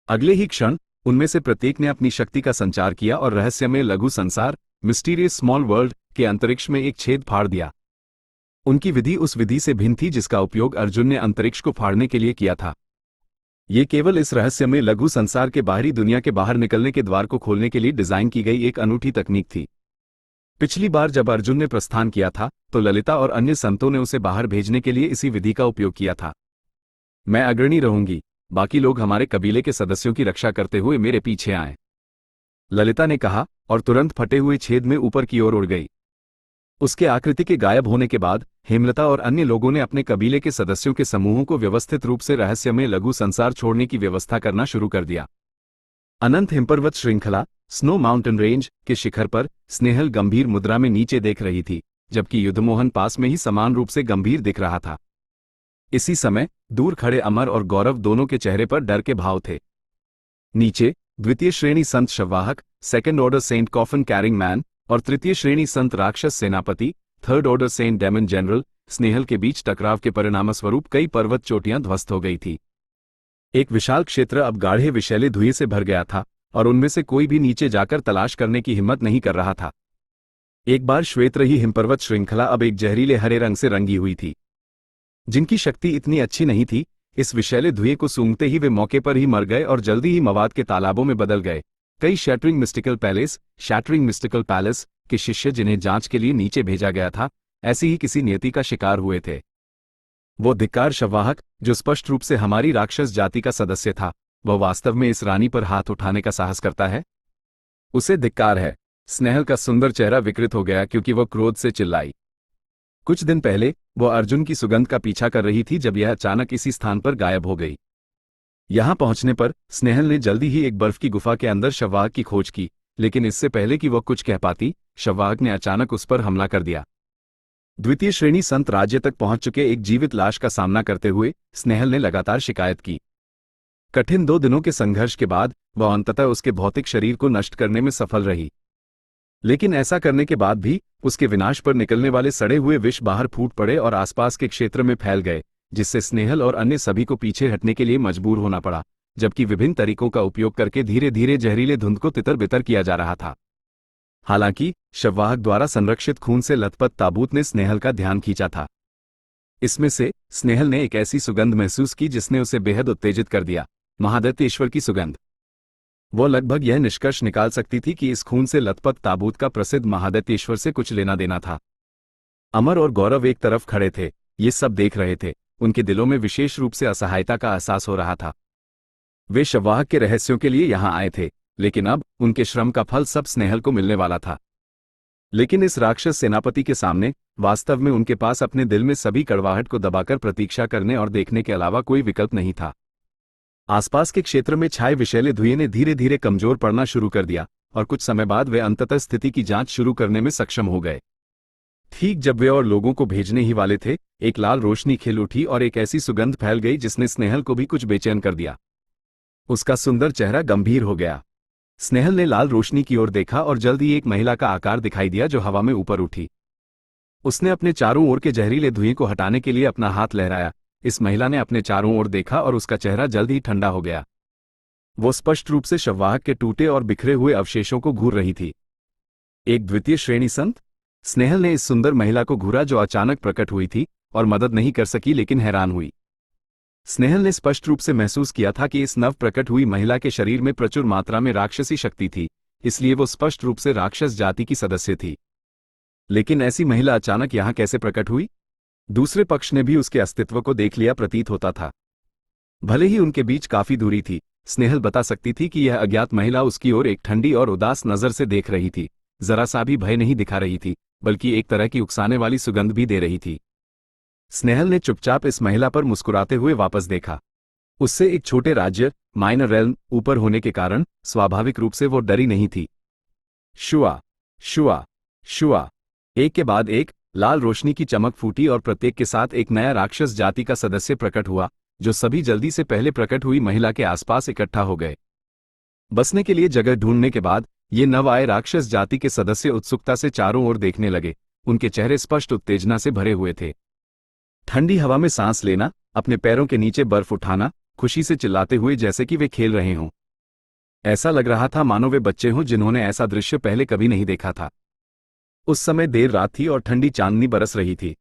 अगले ही क्षण उनमें से प्रत्येक ने अपनी शक्ति का संचार किया और रहस्यमय लघु संसार मिस्टीरियस स्मॉल वर्ल्ड के अंतरिक्ष में एक छेद फाड़ दिया। उनकी विधि उस विधि से भिन्न थी जिसका उपयोग अर्जुन ने अंतरिक्ष को फाड़ने के लिए किया था। ये केवल इस रहस्यमय लघु संसार के बाहरी दुनिया के बाहर निकलने के द्वार को खोलने के लिए डिजाइन की गई एक अनूठी तकनीक थी। पिछली बार जब अर्जुन ने प्रस्थान किया था तो ललिता और अन्य संतों ने उसे बाहर भेजने के लिए इसी विधि का उपयोग किया था। मैं अग्रणी रहूंगी, बाकी लोग हमारे कबीले के सदस्यों की रक्षा करते हुए मेरे पीछे आए, ललिता ने कहा और तुरंत फटे हुए छेद में ऊपर की ओर उड़ गई। उसके आकृति के गायब होने के बाद हेमलता और अन्य लोगों ने अपने कबीले के सदस्यों के समूहों को व्यवस्थित रूप से रहस्यमय लघु संसार छोड़ने की व्यवस्था करना शुरू कर दिया। अनंत हिमपर्वत श्रृंखला स्नो माउंटेन रेंज के शिखर पर स्नेहल गंभीर मुद्रा में नीचे देख रही थी, जबकि युद्धमोहन पास में ही समान रूप से गंभीर दिख रहा था। इसी समय दूर खड़े अमर और गौरव दोनों के चेहरे पर डर के भाव थे। नीचे द्वितीय श्रेणी संत शववाहक second order saint coffin carrying man और तृतीय श्रेणी संत राक्षस सेनापति third order saint demon general Snehal के बीच टकराव के परिणामस्वरूप कई पर्वत चोटियां ध्वस्त हो गई थी। एक विशाल क्षेत्र अब गाढ़े विषैले धुएं से भर गया था और उनमें से कोई भी नीचे जाकर तलाश करने की हिम्मत नहीं कर रहा था। एक बार श्वेत रही हिमपर्वत श्रृंखला अब एक जहरीले हरे रंग से रंगी हुई थी। जिनकी शक्ति इतनी अच्छी नहीं थी, इस विषैले धुएं को सूंघते ही वे मौके पर ही मर गए और जल्दी ही मवाद के तालाबों में बदल गए। कई शैटरिंग मिस्टिकल पैलेस के शिष्य जिन्हें जांच के लिए नीचे भेजा गया था, ऐसी ही किसी नियति का शिकार हुए थे। वो धिक्कार शववाहक जो स्पष्ट रूप से हमारी राक्षस जाति का सदस्य था, वह वास्तव में इस रानी पर हाथ उठाने का साहस करता है? उसे धिक्कार है। स्नेहल का सुंदर चेहरा विकृत हो गया क्योंकि वह क्रोध से चिल्लाई। कुछ दिन पहले वह अर्जुन की सुगंध का पीछा कर रही थी जब यह अचानक इसी स्थान पर गायब हो गई। यहां पहुंचने पर स्नेहल ने जल्दी ही एक बर्फ की गुफा के अंदर शववाहक की खोज की, लेकिन इससे पहले कि वह कुछ कह पाती, शववाहक ने अचानक उस पर हमला कर दिया। द्वितीय श्रेणी संत राज्य तक पहुंच चुके एक जीवित लाश का सामना करते हुए स्नेहल ने लगातार शिकायत की। कठिन 2 दिनों के संघर्ष के बाद वह अंततः उसके भौतिक शरीर को नष्ट करने में सफल रही, लेकिन ऐसा करने के बाद भी उसके विनाश पर निकलने वाले सड़े हुए विष बाहर फूट पड़े और आसपास के क्षेत्र में फैल गए, जिससे स्नेहल और अन्य सभी को पीछे हटने के लिए मजबूर होना पड़ा, जबकि विभिन्न तरीकों का उपयोग करके धीरे धीरे जहरीले धुंध को तितर बितर किया जा रहा था। हालांकि शववाहक द्वारा संरक्षित खून से लथपथ ताबूत ने स्नेहल का ध्यान खींचा था। इसमें से स्नेहल ने एक ऐसी सुगंध महसूस की जिसने उसे बेहद उत्तेजित कर दिया, महादैत्येश्वर की सुगंध। वो लगभग यह निष्कर्ष निकाल सकती थी कि इस खून से लथपथ ताबूत का प्रसिद्ध महादैत्येश्वर से कुछ लेना देना था। अमर और गौरव एक तरफ खड़े थे, ये सब देख रहे थे। उनके दिलों में विशेष रूप से असहायता का एहसास हो रहा था। वे शववाहक के रहस्यों के लिए यहां आए थे, लेकिन अब उनके श्रम का फल सब स्नेहल को मिलने वाला था। लेकिन इस राक्षस सेनापति के सामने वास्तव में उनके पास अपने दिल में सभी कड़वाहट को दबाकर प्रतीक्षा करने और देखने के अलावा कोई विकल्प नहीं था। आसपास के क्षेत्र में छाए विषैले धुएं ने धीरे धीरे कमजोर पड़ना शुरू कर दिया और कुछ समय बाद वे अंततः स्थिति की जांच शुरू करने में सक्षम हो गए। ठीक जब वे और लोगों को भेजने ही वाले थे, एक लाल रोशनी खिल उठी और एक ऐसी सुगंध फैल गई जिसने स्नेहल को भी कुछ बेचैन कर दिया। उसका सुंदर चेहरा गंभीर हो गया। स्नेहल ने लाल रोशनी की ओर देखा और जल्द ही एक महिला का आकार दिखाई दिया जो हवा में ऊपर उठी। उसने अपने चारों ओर के जहरीले धुएं को हटाने के लिए अपना हाथ लहराया। इस महिला ने अपने चारों ओर देखा और उसका चेहरा जल्द ही ठंडा हो गया। वो स्पष्ट रूप से शववाहक के टूटे और बिखरे हुए अवशेषों को घूर रही थी। एक द्वितीय श्रेणी संत? स्नेहल ने इस सुंदर महिला को घूरा जो अचानक प्रकट हुई थी और मदद नहीं कर सकी, लेकिन हैरान हुई। स्नेहल ने स्पष्ट रूप से महसूस किया था कि इस नव प्रकट हुई महिला के शरीर में प्रचुर मात्रा में राक्षसी शक्ति थी, इसलिए वो स्पष्ट रूप से राक्षस जाति की सदस्य थी। लेकिन ऐसी महिला अचानक यहां कैसे प्रकट हुई? दूसरे पक्ष ने भी उसके अस्तित्व को देख लिया प्रतीत होता था। भले ही उनके बीच काफी दूरी थी, स्नेहल बता सकती थी कि यह अज्ञात महिला उसकी ओर एक ठंडी और उदास नजर से देख रही थी। जरा सा भी भय नहीं दिखा रही थी, बल्कि एक तरह की उकसाने वाली सुगंध भी दे रही थी। स्नेहल ने चुपचाप इस महिला पर मुस्कुराते हुए वापस देखा। उससे एक छोटे राज्य माइनर रेल्म ऊपर होने के कारण स्वाभाविक रूप से वो डरी नहीं थी। शुआ शुआ शुआ, एक के बाद एक लाल रोशनी की चमक फूटी और प्रत्येक के साथ एक नया राक्षस जाति का सदस्य प्रकट हुआ, जो सभी जल्दी से पहले प्रकट हुई महिला के आसपास इकट्ठा हो गए। बसने के लिए जगह ढूंढने के बाद ये नव आए राक्षस जाति के सदस्य उत्सुकता से चारों ओर देखने लगे। उनके चेहरे स्पष्ट उत्तेजना से भरे हुए थे। ठंडी हवा में सांस लेना, अपने पैरों के नीचे बर्फ उठाना, खुशी से चिल्लाते हुए जैसे कि वे खेल रहे हों। ऐसा लग रहा था मानो वे बच्चे हों जिन्होंने ऐसा दृश्य पहले कभी नहीं देखा था। उस समय देर रात थी और ठंडी चांदनी बरस रही थी।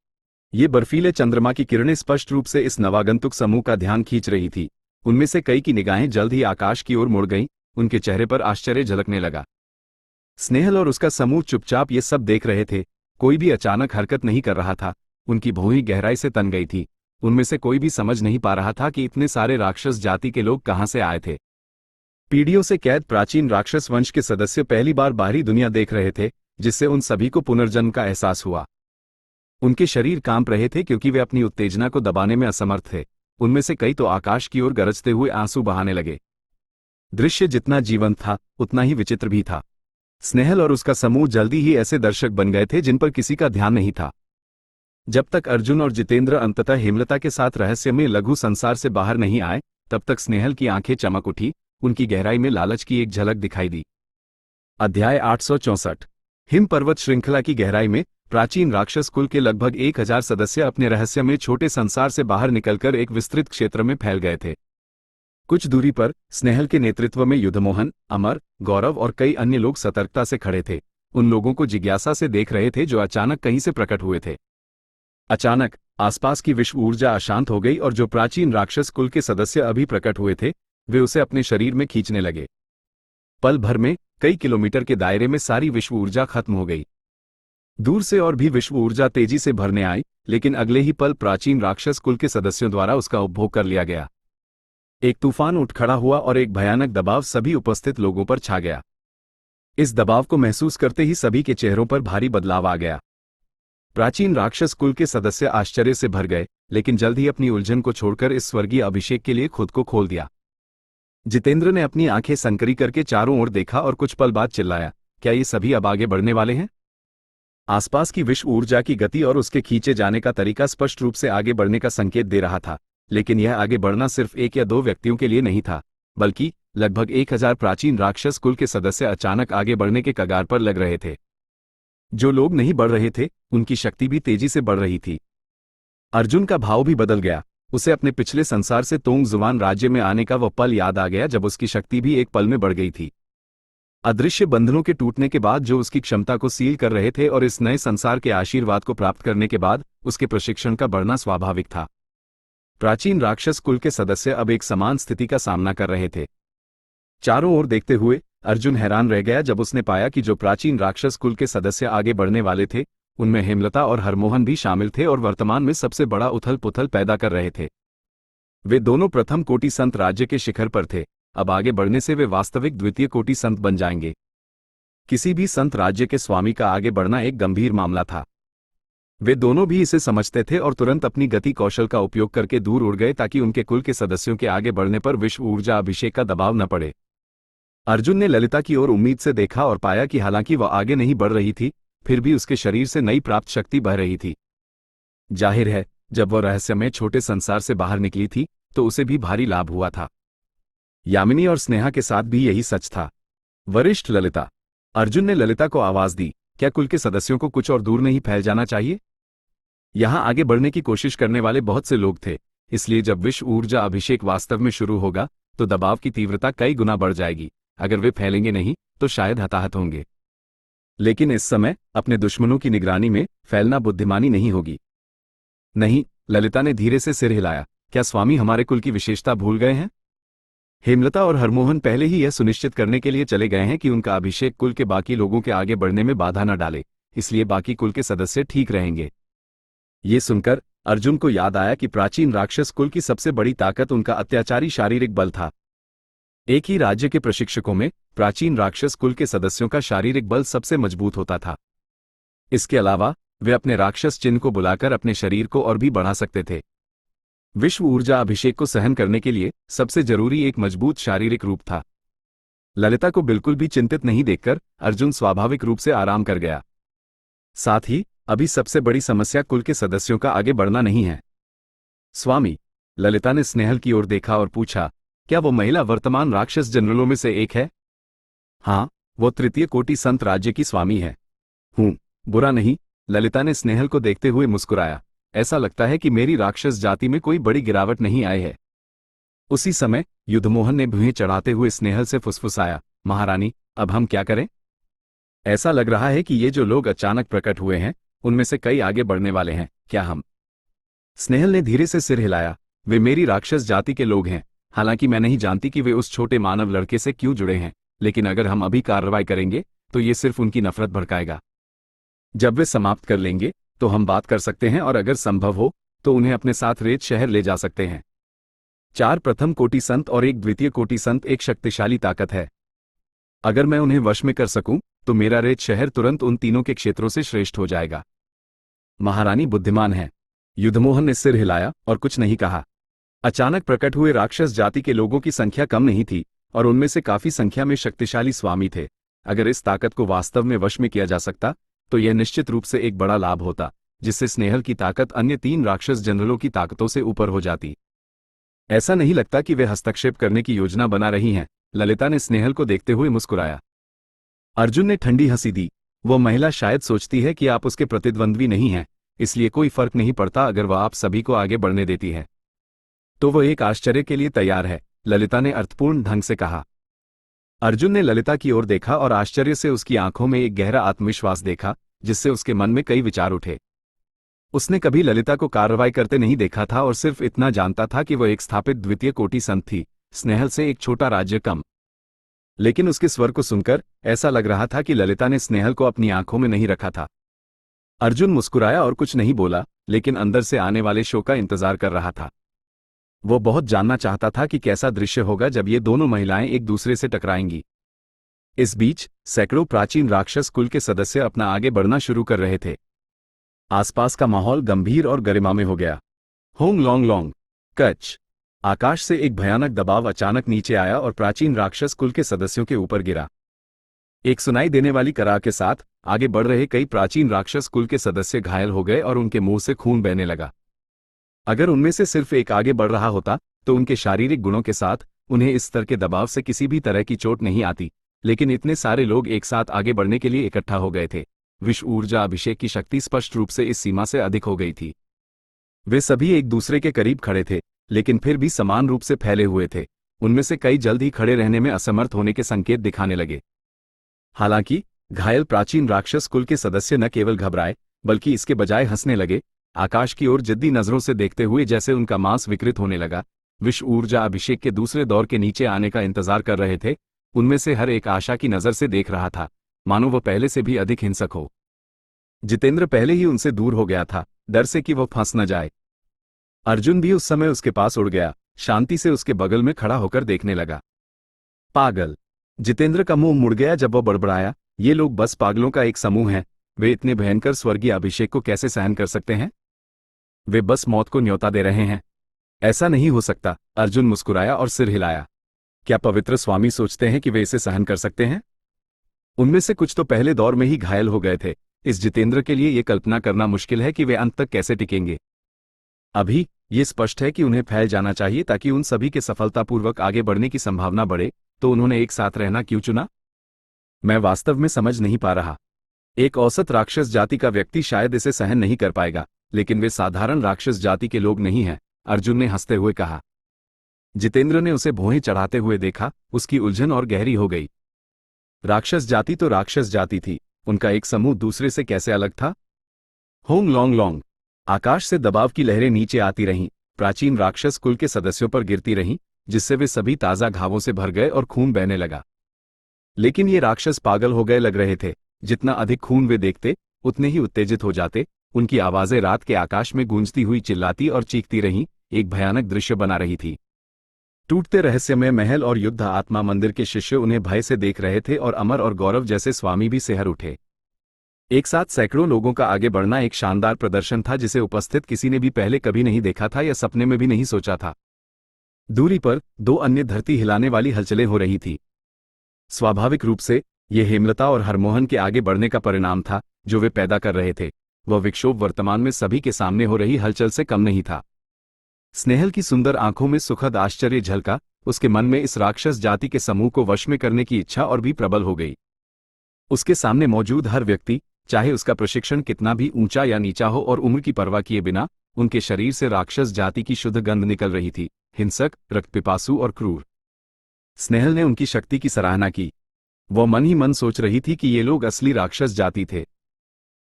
ये बर्फीले चंद्रमा की किरणें स्पष्ट रूप से इस नवागंतुक समूह का ध्यान खींच रही थी। उनमें से कई की निगाहें जल्द ही आकाश की ओर मुड़ गईं, उनके चेहरे पर आश्चर्य झलकने लगा। स्नेहल और उसका समूह चुपचाप ये सब देख रहे थे। कोई भी अचानक हरकत नहीं कर रहा था। उनकी भौहें गहराई से तन गई थी। उनमें से कोई भी समझ नहीं पा रहा था कि इतने सारे राक्षस जाति के लोग कहाँ से आए थे। पीढ़ियों से कैद प्राचीन राक्षस वंश के सदस्य पहली बार बाहरी दुनिया देख रहे थे, जिससे उन सभी को पुनर्जन्म का एहसास हुआ। उनके शरीर कांप रहे थे क्योंकि वे अपनी उत्तेजना को दबाने में असमर्थ थे। उनमें से कई तो आकाश की ओर गरजते हुए आंसू बहाने लगे। दृश्य जितना जीवंत था उतना ही विचित्र भी था। स्नेहल और उसका समूह जल्दी ही ऐसे दर्शक बन गए थे जिन पर किसी का ध्यान नहीं था। जब तक अर्जुन और जितेंद्र अंततः हेमलता के साथ रहस्य में लघु संसार से बाहर नहीं आए, तब तक स्नेहल की आंखें चमक उठी। उनकी गहराई में लालच की एक झलक दिखाई दी। अध्याय 864। हिम पर्वत श्रृंखला की गहराई में प्राचीन राक्षस कुल के लगभग 1000 सदस्य अपने रहस्य में छोटे संसार से बाहर निकलकर एक विस्तृत क्षेत्र में फैल गए थे। कुछ दूरी पर स्नेहल के नेतृत्व में युद्धमोहन, अमर, गौरव और कई अन्य लोग सतर्कता से खड़े थे। उन लोगों को जिज्ञासा से देख रहे थे जो अचानक कहीं से प्रकट हुए थे। अचानक आसपास की विश्व ऊर्जा अशांत हो गई और जो प्राचीन राक्षस कुल के सदस्य अभी प्रकट हुए थे, वे उसे अपने शरीर में खींचने लगे। पल भर में कई किलोमीटर के दायरे में सारी विश्व ऊर्जा खत्म हो गई। दूर से और भी विश्व ऊर्जा तेजी से भरने आई, लेकिन अगले ही पल प्राचीन राक्षस कुल के सदस्यों द्वारा उसका उपभोग कर लिया गया। एक तूफान उठ खड़ा हुआ और एक भयानक दबाव सभी उपस्थित लोगों पर छा गया। इस दबाव को महसूस करते ही सभी के चेहरों पर भारी बदलाव आ गया। प्राचीन राक्षस कुल के सदस्य आश्चर्य से भर गए, लेकिन जल्द ही अपनी उलझन को छोड़कर इस स्वर्गीय अभिषेक के लिए खुद को खोल दिया। जितेंद्र ने अपनी आंखें संकरी करके चारों ओर देखा और कुछ पल बाद चिल्लाया, क्या ये सभी अब आगे बढ़ने वाले हैं? आसपास की विश्व ऊर्जा की गति और उसके खींचे जाने का तरीका स्पष्ट रूप से आगे बढ़ने का संकेत दे रहा था, लेकिन यह आगे बढ़ना सिर्फ एक या दो व्यक्तियों के लिए नहीं था, बल्कि लगभग 1000 प्राचीन राक्षस कुल के सदस्य अचानक आगे बढ़ने के कगार पर लग रहे थे। जो लोग नहीं बढ़ रहे थे, उनकी शक्ति भी तेजी से बढ़ रही थी। अर्जुन का भाव भी बदल गया। उसे अपने पिछले संसार से तोंग जुवान राज्य में आने का वह पल याद आ गया जब उसकी शक्ति भी एक पल में बढ़ गई थी। अदृश्य बंधनों के टूटने के बाद जो उसकी क्षमता को सील कर रहे थे और इस नए संसार के आशीर्वाद को प्राप्त करने के बाद उसके प्रशिक्षण का बढ़ना स्वाभाविक था। प्राचीन राक्षस कुल के सदस्य अब एक समान स्थिति का सामना कर रहे थे। चारों ओर देखते हुए अर्जुन हैरान रह गया जब उसने पाया कि जो प्राचीन राक्षस कुल के सदस्य आगे बढ़ने वाले थे, उनमें हेमलता और हरमोहन भी शामिल थे और वर्तमान में सबसे बड़ा उथल पुथल पैदा कर रहे थे। वे दोनों प्रथम कोटि संत राज्य के शिखर पर थे। अब आगे बढ़ने से वे वास्तविक द्वितीय कोटि संत बन जाएंगे। किसी भी संत राज्य के स्वामी का आगे बढ़ना एक गंभीर मामला था। वे दोनों भी इसे समझते थे और तुरंत अपनी गति कौशल का उपयोग करके दूर उड़ गए ताकि उनके कुल के सदस्यों के आगे बढ़ने पर विश्व ऊर्जा अभिषेक का दबाव न पड़े। अर्जुन ने ललिता की ओर उम्मीद से देखा और पाया कि हालांकि वह आगे नहीं बढ़ रही थी, फिर भी उसके शरीर से नई प्राप्त शक्ति बह रही थी। जाहिर है, जब वह रहस्यमय छोटे संसार से बाहर निकली थी तो उसे भी भारी लाभ हुआ था। यामिनी और स्नेहा के साथ भी यही सच था। वरिष्ठ ललिता। अर्जुन ने ललिता को आवाज दी, क्या कुल के सदस्यों को कुछ और दूर नहीं फैल जाना चाहिए? यहां आगे बढ़ने की कोशिश करने वाले बहुत से लोग थे, इसलिए जब विश्व ऊर्जा अभिषेक वास्तव में शुरू होगा तो दबाव की तीव्रता कई गुना बढ़ जाएगी। अगर वे फैलेंगे नहीं तो शायद हताहत होंगे। लेकिन इस समय अपने दुश्मनों की निगरानी में फैलना बुद्धिमानी नहीं होगी। नहीं, ललिता ने धीरे से सिर हिलाया, क्या स्वामी हमारे कुल की विशेषता भूल गए हैं? हेमलता और हरमोहन पहले ही यह सुनिश्चित करने के लिए चले गए हैं कि उनका अभिषेक कुल के बाकी लोगों के आगे बढ़ने में बाधा न डाले, इसलिए बाकी कुल के सदस्य ठीक रहेंगे। ये सुनकर अर्जुन को याद आया कि प्राचीन राक्षस कुल की सबसे बड़ी ताकत उनका अत्याचारी शारीरिक बल था। एक ही राज्य के प्रशिक्षकों में प्राचीन राक्षस कुल के सदस्यों का शारीरिक बल सबसे मजबूत होता था। इसके अलावा वे अपने राक्षस चिन्ह को बुलाकर अपने शरीर को और भी बढ़ा सकते थे। विश्व ऊर्जा अभिषेक को सहन करने के लिए सबसे जरूरी एक मजबूत शारीरिक रूप था। ललिता को बिल्कुल भी चिंतित नहीं देखकर अर्जुन स्वाभाविक रूप से आराम कर गया। साथ ही अभी सबसे बड़ी समस्या कुल के सदस्यों का आगे बढ़ना नहीं है। स्वामी, ललिता ने स्नेहल की ओर देखा और पूछा, क्या वो महिला वर्तमान राक्षस जनरलों में से एक है? हाँ, वो तृतीय कोटि संत राज्य की स्वामी है। बुरा नहीं, ललिता ने स्नेहल को देखते हुए मुस्कुराया। ऐसा लगता है कि मेरी राक्षस जाति में कोई बड़ी गिरावट नहीं आई है। उसी समय युद्धमोहन ने भुएं चढ़ाते हुए स्नेहल से फुसफुसाया, महारानी, अब हम क्या करें? ऐसा लग रहा है कि ये जो लोग अचानक प्रकट हुए हैं उनमें से कई आगे बढ़ने वाले हैं, क्या हम? स्नेहल ने धीरे से सिर हिलाया, वे मेरी राक्षस जाति के लोग हैं। हालांकि मैं नहीं जानती कि वे उस छोटे मानव लड़के से क्यों जुड़े हैं, लेकिन अगर हम अभी कार्रवाई करेंगे तो ये सिर्फ उनकी नफरत भड़काएगा। जब वे समाप्त कर लेंगे तो हम बात कर सकते हैं और अगर संभव हो तो उन्हें अपने साथ रेत शहर ले जा सकते हैं। 4 प्रथम कोटि संत और 1 द्वितीय कोटि संत एक शक्तिशाली ताकत है। अगर मैं उन्हें वश में कर सकूं तो मेरा रेत शहर तुरंत उन तीनों के क्षेत्रों से श्रेष्ठ हो जाएगा। महारानी बुद्धिमान है। युद्धमोहन ने सिर हिलाया और कुछ नहीं कहा। अचानक प्रकट हुए राक्षस जाति के लोगों की संख्या कम नहीं थी और उनमें से काफी संख्या में शक्तिशाली स्वामी थे। अगर इस ताकत को वास्तव में वश में किया जा सकता तो यह निश्चित रूप से एक बड़ा लाभ होता, जिससे स्नेहल की ताकत अन्य 3 राक्षस जनरलों की ताकतों से ऊपर हो जाती। ऐसा नहीं लगता कि वे हस्तक्षेप करने की योजना बना रही हैं। ललिता ने स्नेहल को देखते हुए मुस्कुराया। अर्जुन ने ठंडी हंसी दी। वह महिला शायद सोचती है कि आप उसके प्रतिद्वंद्वी नहीं हैं, इसलिए कोई फर्क नहीं पड़ता अगर वह आप सभी को आगे बढ़ने देती है। तो वह एक आश्चर्य के लिए तैयार है, ललिता ने अर्थपूर्ण ढंग से कहा। अर्जुन ने ललिता की ओर देखा और आश्चर्य से उसकी आंखों में एक गहरा आत्मविश्वास देखा, जिससे उसके मन में कई विचार उठे। उसने कभी ललिता को कार्रवाई करते नहीं देखा था और सिर्फ इतना जानता था कि वह एक स्थापित द्वितीय कोटि संत थी, स्नेहल से एक छोटा राज्य कम। लेकिन उसके स्वर को सुनकर ऐसा लग रहा था कि ललिता ने स्नेहल को अपनी आंखों में नहीं रखा था। अर्जुन मुस्कुराया और कुछ नहीं बोला, लेकिन अंदर से आने वाले शो का इंतजार कर रहा था। वो बहुत जानना चाहता था कि कैसा दृश्य होगा जब ये दोनों महिलाएं एक दूसरे से टकराएंगी। इस बीच सैकड़ों प्राचीन राक्षस कुल के सदस्य अपना आगे बढ़ना शुरू कर रहे थे। आसपास का माहौल गंभीर और गरिमामय हो गया। होंग लोंग लोंग, कच। आकाश से एक भयानक दबाव अचानक नीचे आया और प्राचीन राक्षस कुल के सदस्यों के ऊपर गिरा। एक सुनाई देने वाली कराह के साथ आगे बढ़ रहे कई प्राचीन राक्षस कुल के सदस्य घायल हो गए और उनके मुंह से खून बहने लगा। अगर उनमें से सिर्फ एक आगे बढ़ रहा होता तो उनके शारीरिक गुणों के साथ उन्हें इस स्तर के दबाव से किसी भी तरह की चोट नहीं आती, लेकिन इतने सारे लोग एक साथ आगे बढ़ने के लिए इकट्ठा हो गए थे। विश्व ऊर्जा अभिषेक की शक्ति स्पष्ट रूप से इस सीमा से अधिक हो गई थी। वे सभी एक दूसरे के करीब खड़े थे, लेकिन फिर भी समान रूप से फैले हुए थे। उनमें से कई जल्द ही खड़े रहने में असमर्थ होने के संकेत दिखाने लगे। हालांकि घायल प्राचीन राक्षस कुल के सदस्य न केवल घबराए बल्कि इसके बजाय हंसने लगे, आकाश की ओर जिद्दी नजरों से देखते हुए जैसे उनका मांस विकृत होने लगा। विश्व ऊर्जा अभिषेक के दूसरे दौर के नीचे आने का इंतजार कर रहे थे। उनमें से हर एक आशा की नजर से देख रहा था, मानो वह पहले से भी अधिक हिंसक हो। जितेंद्र पहले ही उनसे दूर हो गया था, डर से कि वह फंस न जाए। अर्जुन भी उस समय उसके पास उड़ गया, शांति से उसके बगल में खड़ा होकर देखने लगा। पागल। जितेंद्र का मुंह मुड़ गया जब वह बड़बड़ाया, ये लोग बस पागलों का एक समूह है। वे इतने भयंकर स्वर्गीय अभिषेक को कैसे सहन कर सकते हैं? वे बस मौत को न्योता दे रहे हैं। ऐसा नहीं हो सकता। अर्जुन मुस्कुराया और सिर हिलाया। क्या पवित्र स्वामी सोचते हैं कि वे इसे सहन कर सकते हैं? उनमें से कुछ तो पहले दौर में ही घायल हो गए थे। इस जितेंद्र के लिए यह कल्पना करना मुश्किल है कि वे अंत तक कैसे टिकेंगे। अभी ये स्पष्ट है कि उन्हें फैल जाना चाहिए ताकि उन सभी के सफलतापूर्वक आगे बढ़ने की संभावना बढ़े, तो उन्होंने एक साथ रहना क्यों चुना? मैं वास्तव में समझ नहीं पा रहा। एक औसत राक्षस जाति का व्यक्ति शायद इसे सहन नहीं कर पाएगा, लेकिन वे साधारण राक्षस जाति के लोग नहीं हैं, अर्जुन ने हंसते हुए कहा। जितेंद्र ने उसे भौहें चढ़ाते हुए देखा, उसकी उलझन और गहरी हो गई। राक्षस जाति तो राक्षस जाति थी, उनका एक समूह दूसरे से कैसे अलग था? होंग लोंग लोंग। आकाश से दबाव की लहरें नीचे आती रहीं, प्राचीन राक्षस कुल के सदस्यों पर गिरती रहीं, जिससे वे सभी ताजा घावों से भर गए और खून बहने लगा। लेकिन ये राक्षस पागल हो गए लग रहे थे। जितना अधिक खून वे देखते उतने ही उत्तेजित हो जाते। उनकी आवाजें रात के आकाश में गूंजती हुई चिल्लाती और चीखती रहीं, एक भयानक दृश्य बना रही थी। टूटते रहस्यमय महल और युद्ध आत्मा मंदिर के शिष्य उन्हें भय से देख रहे थे और अमर और गौरव जैसे स्वामी भी सिहर उठे। एक साथ सैकड़ों लोगों का आगे बढ़ना एक शानदार प्रदर्शन था जिसे उपस्थित किसी ने भी पहले कभी नहीं देखा था या सपने में भी नहीं सोचा था। दूरी पर 2 अन्य धरती हिलाने वाली हलचलें हो रही थी। स्वाभाविक रूप से ये हेमलता और हरमोहन के आगे बढ़ने का परिणाम था जो वे पैदा कर रहे थे। वह विक्षोभ वर्तमान में सभी के सामने हो रही हलचल से कम नहीं था। स्नेहल की सुंदर आंखों में सुखद आश्चर्य झलका, उसके मन में इस राक्षस जाति के समूह को वश में करने की इच्छा और भी प्रबल हो गई। उसके सामने मौजूद हर व्यक्ति, चाहे उसका प्रशिक्षण कितना भी ऊंचा या नीचा हो और उम्र की परवाह किए बिना, उनके शरीर से राक्षस जाति की शुद्ध गंध निकल रही थी, हिंसक, रक्तपिपासु और क्रूर। स्नेहल ने उनकी शक्ति की सराहना की। वह मन ही मन सोच रही थी कि ये लोग असली राक्षस जाति थे।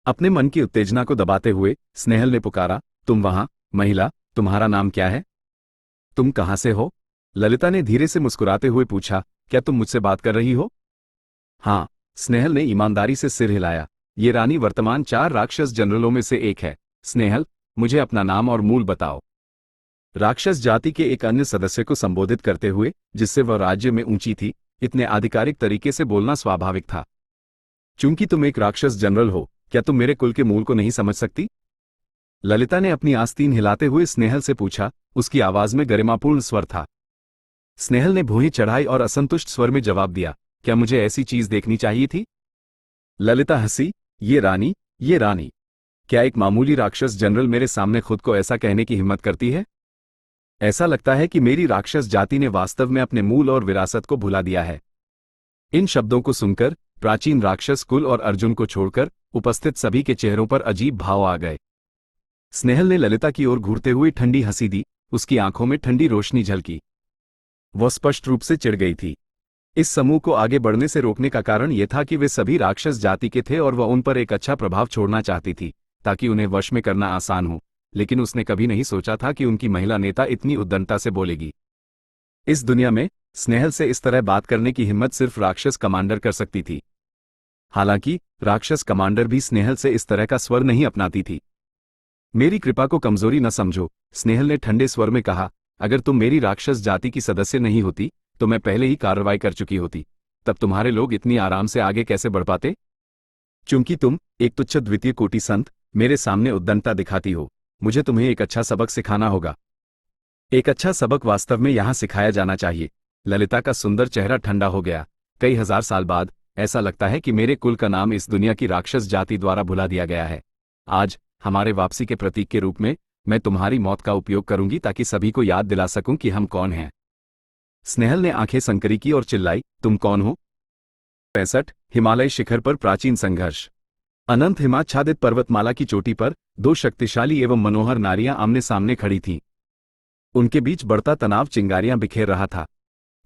अपने मन की उत्तेजना को दबाते हुए स्नेहल ने पुकारा, तुम वहां, महिला, तुम्हारा नाम क्या है? तुम कहां से हो? ललिता ने धीरे से मुस्कुराते हुए पूछा, क्या तुम मुझसे बात कर रही हो? हाँ, स्नेहल ने ईमानदारी से सिर हिलाया। ये रानी वर्तमान 4 राक्षस जनरलों में से एक है। स्नेहल, मुझे अपना नाम और मूल बताओ। राक्षस जाति के एक अन्य सदस्य को संबोधित करते हुए, जिससे वह राज्य में ऊंची थी, इतने आधिकारिक तरीके से बोलना स्वाभाविक था। चूंकि तुम एक राक्षस जनरल हो, क्या तुम मेरे कुल के मूल को नहीं समझ सकती? ललिता ने अपनी आस्तीन हिलाते हुए स्नेहल से पूछा। उसकी आवाज में गरिमापूर्ण स्वर था। स्नेहल ने भुहें चढ़ाई और असंतुष्ट स्वर में जवाब दिया, क्या मुझे ऐसी चीज देखनी चाहिए थी? ललिता हंसी, ये रानी, क्या एक मामूली राक्षस जनरल मेरे सामने खुद को ऐसा कहने की हिम्मत करती है? ऐसा लगता है कि मेरी राक्षस जाति ने वास्तव में अपने मूल और विरासत को भुला दिया है। इन शब्दों को सुनकर प्राचीन राक्षस कुल और अर्जुन को छोड़कर उपस्थित सभी के चेहरों पर अजीब भाव आ गए। स्नेहल ने ललिता की ओर घूरते हुए ठंडी हंसी दी। उसकी आंखों में ठंडी रोशनी झलकी। वह स्पष्ट रूप से चिढ़ गई थी। इस समूह को आगे बढ़ने से रोकने का कारण यह था कि वे सभी राक्षस जाति के थे और वह उन पर एक अच्छा प्रभाव छोड़ना चाहती थी, ताकि उन्हें वश में करना आसान हो। लेकिन उसने कभी नहीं सोचा था कि उनकी महिला नेता इतनी उद्दंडता से बोलेगी। इस दुनिया में स्नेहल से इस तरह बात करने की हिम्मत सिर्फ राक्षस कमांडर कर सकती थी। हालांकि राक्षस कमांडर भी स्नेहल से इस तरह का स्वर नहीं अपनाती थी। मेरी कृपा को कमजोरी न समझो, स्नेहल ने ठंडे स्वर में कहा। अगर तुम मेरी राक्षस जाति की सदस्य नहीं होती तो मैं पहले ही कार्रवाई कर चुकी होती। तब तुम्हारे लोग इतनी आराम से आगे कैसे बढ़ पाते? चूंकि तुम एक तुच्छ द्वितीय कोटि संत मेरे सामने उद्दंडता दिखाती हो, मुझे तुम्हें एक अच्छा सबक सिखाना होगा। एक अच्छा सबक वास्तव में यहां सिखाया जाना चाहिए। ललिता का सुंदर चेहरा ठंडा हो गया। कई हजार साल बाद ऐसा लगता है कि मेरे कुल का नाम इस दुनिया की राक्षस जाति द्वारा भुला दिया गया है। आज हमारे वापसी के प्रतीक के रूप में मैं तुम्हारी मौत का उपयोग करूंगी, ताकि सभी को याद दिला सकूं कि हम कौन हैं। स्नेहल ने आंखें संकरी की और चिल्लाई, तुम कौन हो? 65 हिमालय शिखर पर प्राचीन संघर्ष। अनंत हिमाच्छादित पर्वतमाला की चोटी पर 2 शक्तिशाली एवं मनोहर नारियां आमने सामने खड़ी थीं। उनके बीच बढ़ता तनाव चिंगारियां बिखेर रहा था।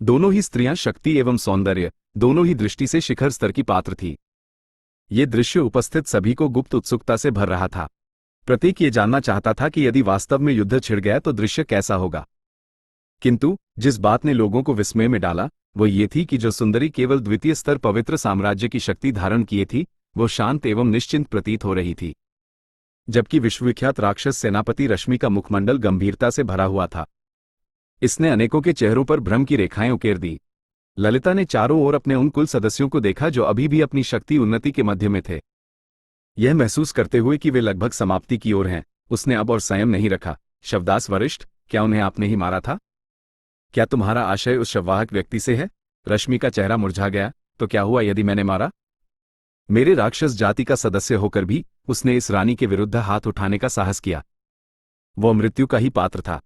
दोनों ही स्त्रियां शक्ति एवं सौंदर्य, दोनों ही दृष्टि से शिखर स्तर की पात्र थी। ये दृश्य उपस्थित सभी को गुप्त उत्सुकता से भर रहा था। प्रत्येक ये जानना चाहता था कि यदि वास्तव में युद्ध छिड़ गया तो दृश्य कैसा होगा। किंतु जिस बात ने लोगों को विस्मय में डाला वो ये थी कि जो सुंदरी केवल द्वितीय स्तर पवित्र साम्राज्य की शक्ति धारण किए थी, वो शांत एवं निश्चिंत प्रतीत हो रही थी, जबकि विश्वविख्यात राक्षस सेनापति रश्मि का मुखमंडल गंभीरता से भरा हुआ था। इसने अनेकों के चेहरों पर भ्रम की रेखाएं उकेर दी। ललिता ने चारों ओर अपने उन कुल सदस्यों को देखा जो अभी भी अपनी शक्ति उन्नति के मध्य में थे। यह महसूस करते हुए कि वे लगभग समाप्ति की ओर हैं, उसने अब और संयम नहीं रखा। शवदास वरिष्ठ, क्या उन्हें आपने ही मारा था? क्या तुम्हारा आशय उस शववाहक व्यक्ति से है? रश्मि का चेहरा मुरझा गया। तो क्या हुआ यदि मैंने मारा? मेरे राक्षस जाति का सदस्य होकर भी उसने इस रानी के विरुद्ध हाथ उठाने का साहस किया। वह मृत्यु का ही पात्र था।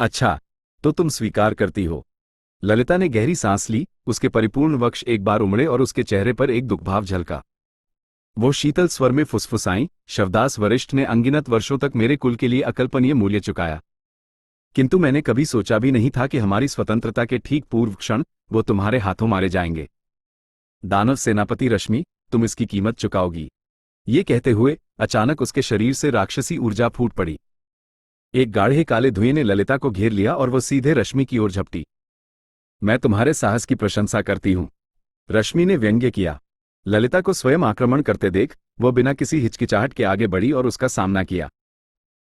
अच्छा, तो तुम स्वीकार करती हो? ललिता ने गहरी सांस ली। उसके परिपूर्ण वक्ष एक बार उमड़े और उसके चेहरे पर एक दुखभाव झलका। वो शीतल स्वर में फुसफुसाईं, शवदास वरिष्ठ ने अनगिनत वर्षों तक मेरे कुल के लिए अकल्पनीय मूल्य चुकाया, किंतु मैंने कभी सोचा भी नहीं था कि हमारी स्वतंत्रता के ठीक पूर्व क्षण वो तुम्हारे हाथों मारे जाएंगे। दानव सेनापति रश्मि, तुम इसकी कीमत चुकाओगी। ये कहते हुए अचानक उसके शरीर से राक्षसी ऊर्जा फूट पड़ी। एक गाढ़े काले धुएं ने ललिता को घेर लिया और वो सीधे रश्मि की ओर झपटी। मैं तुम्हारे साहस की प्रशंसा करती हूं, रश्मि ने व्यंग्य किया। ललिता को स्वयं आक्रमण करते देख वह बिना किसी हिचकिचाहट के आगे बढ़ी और उसका सामना किया।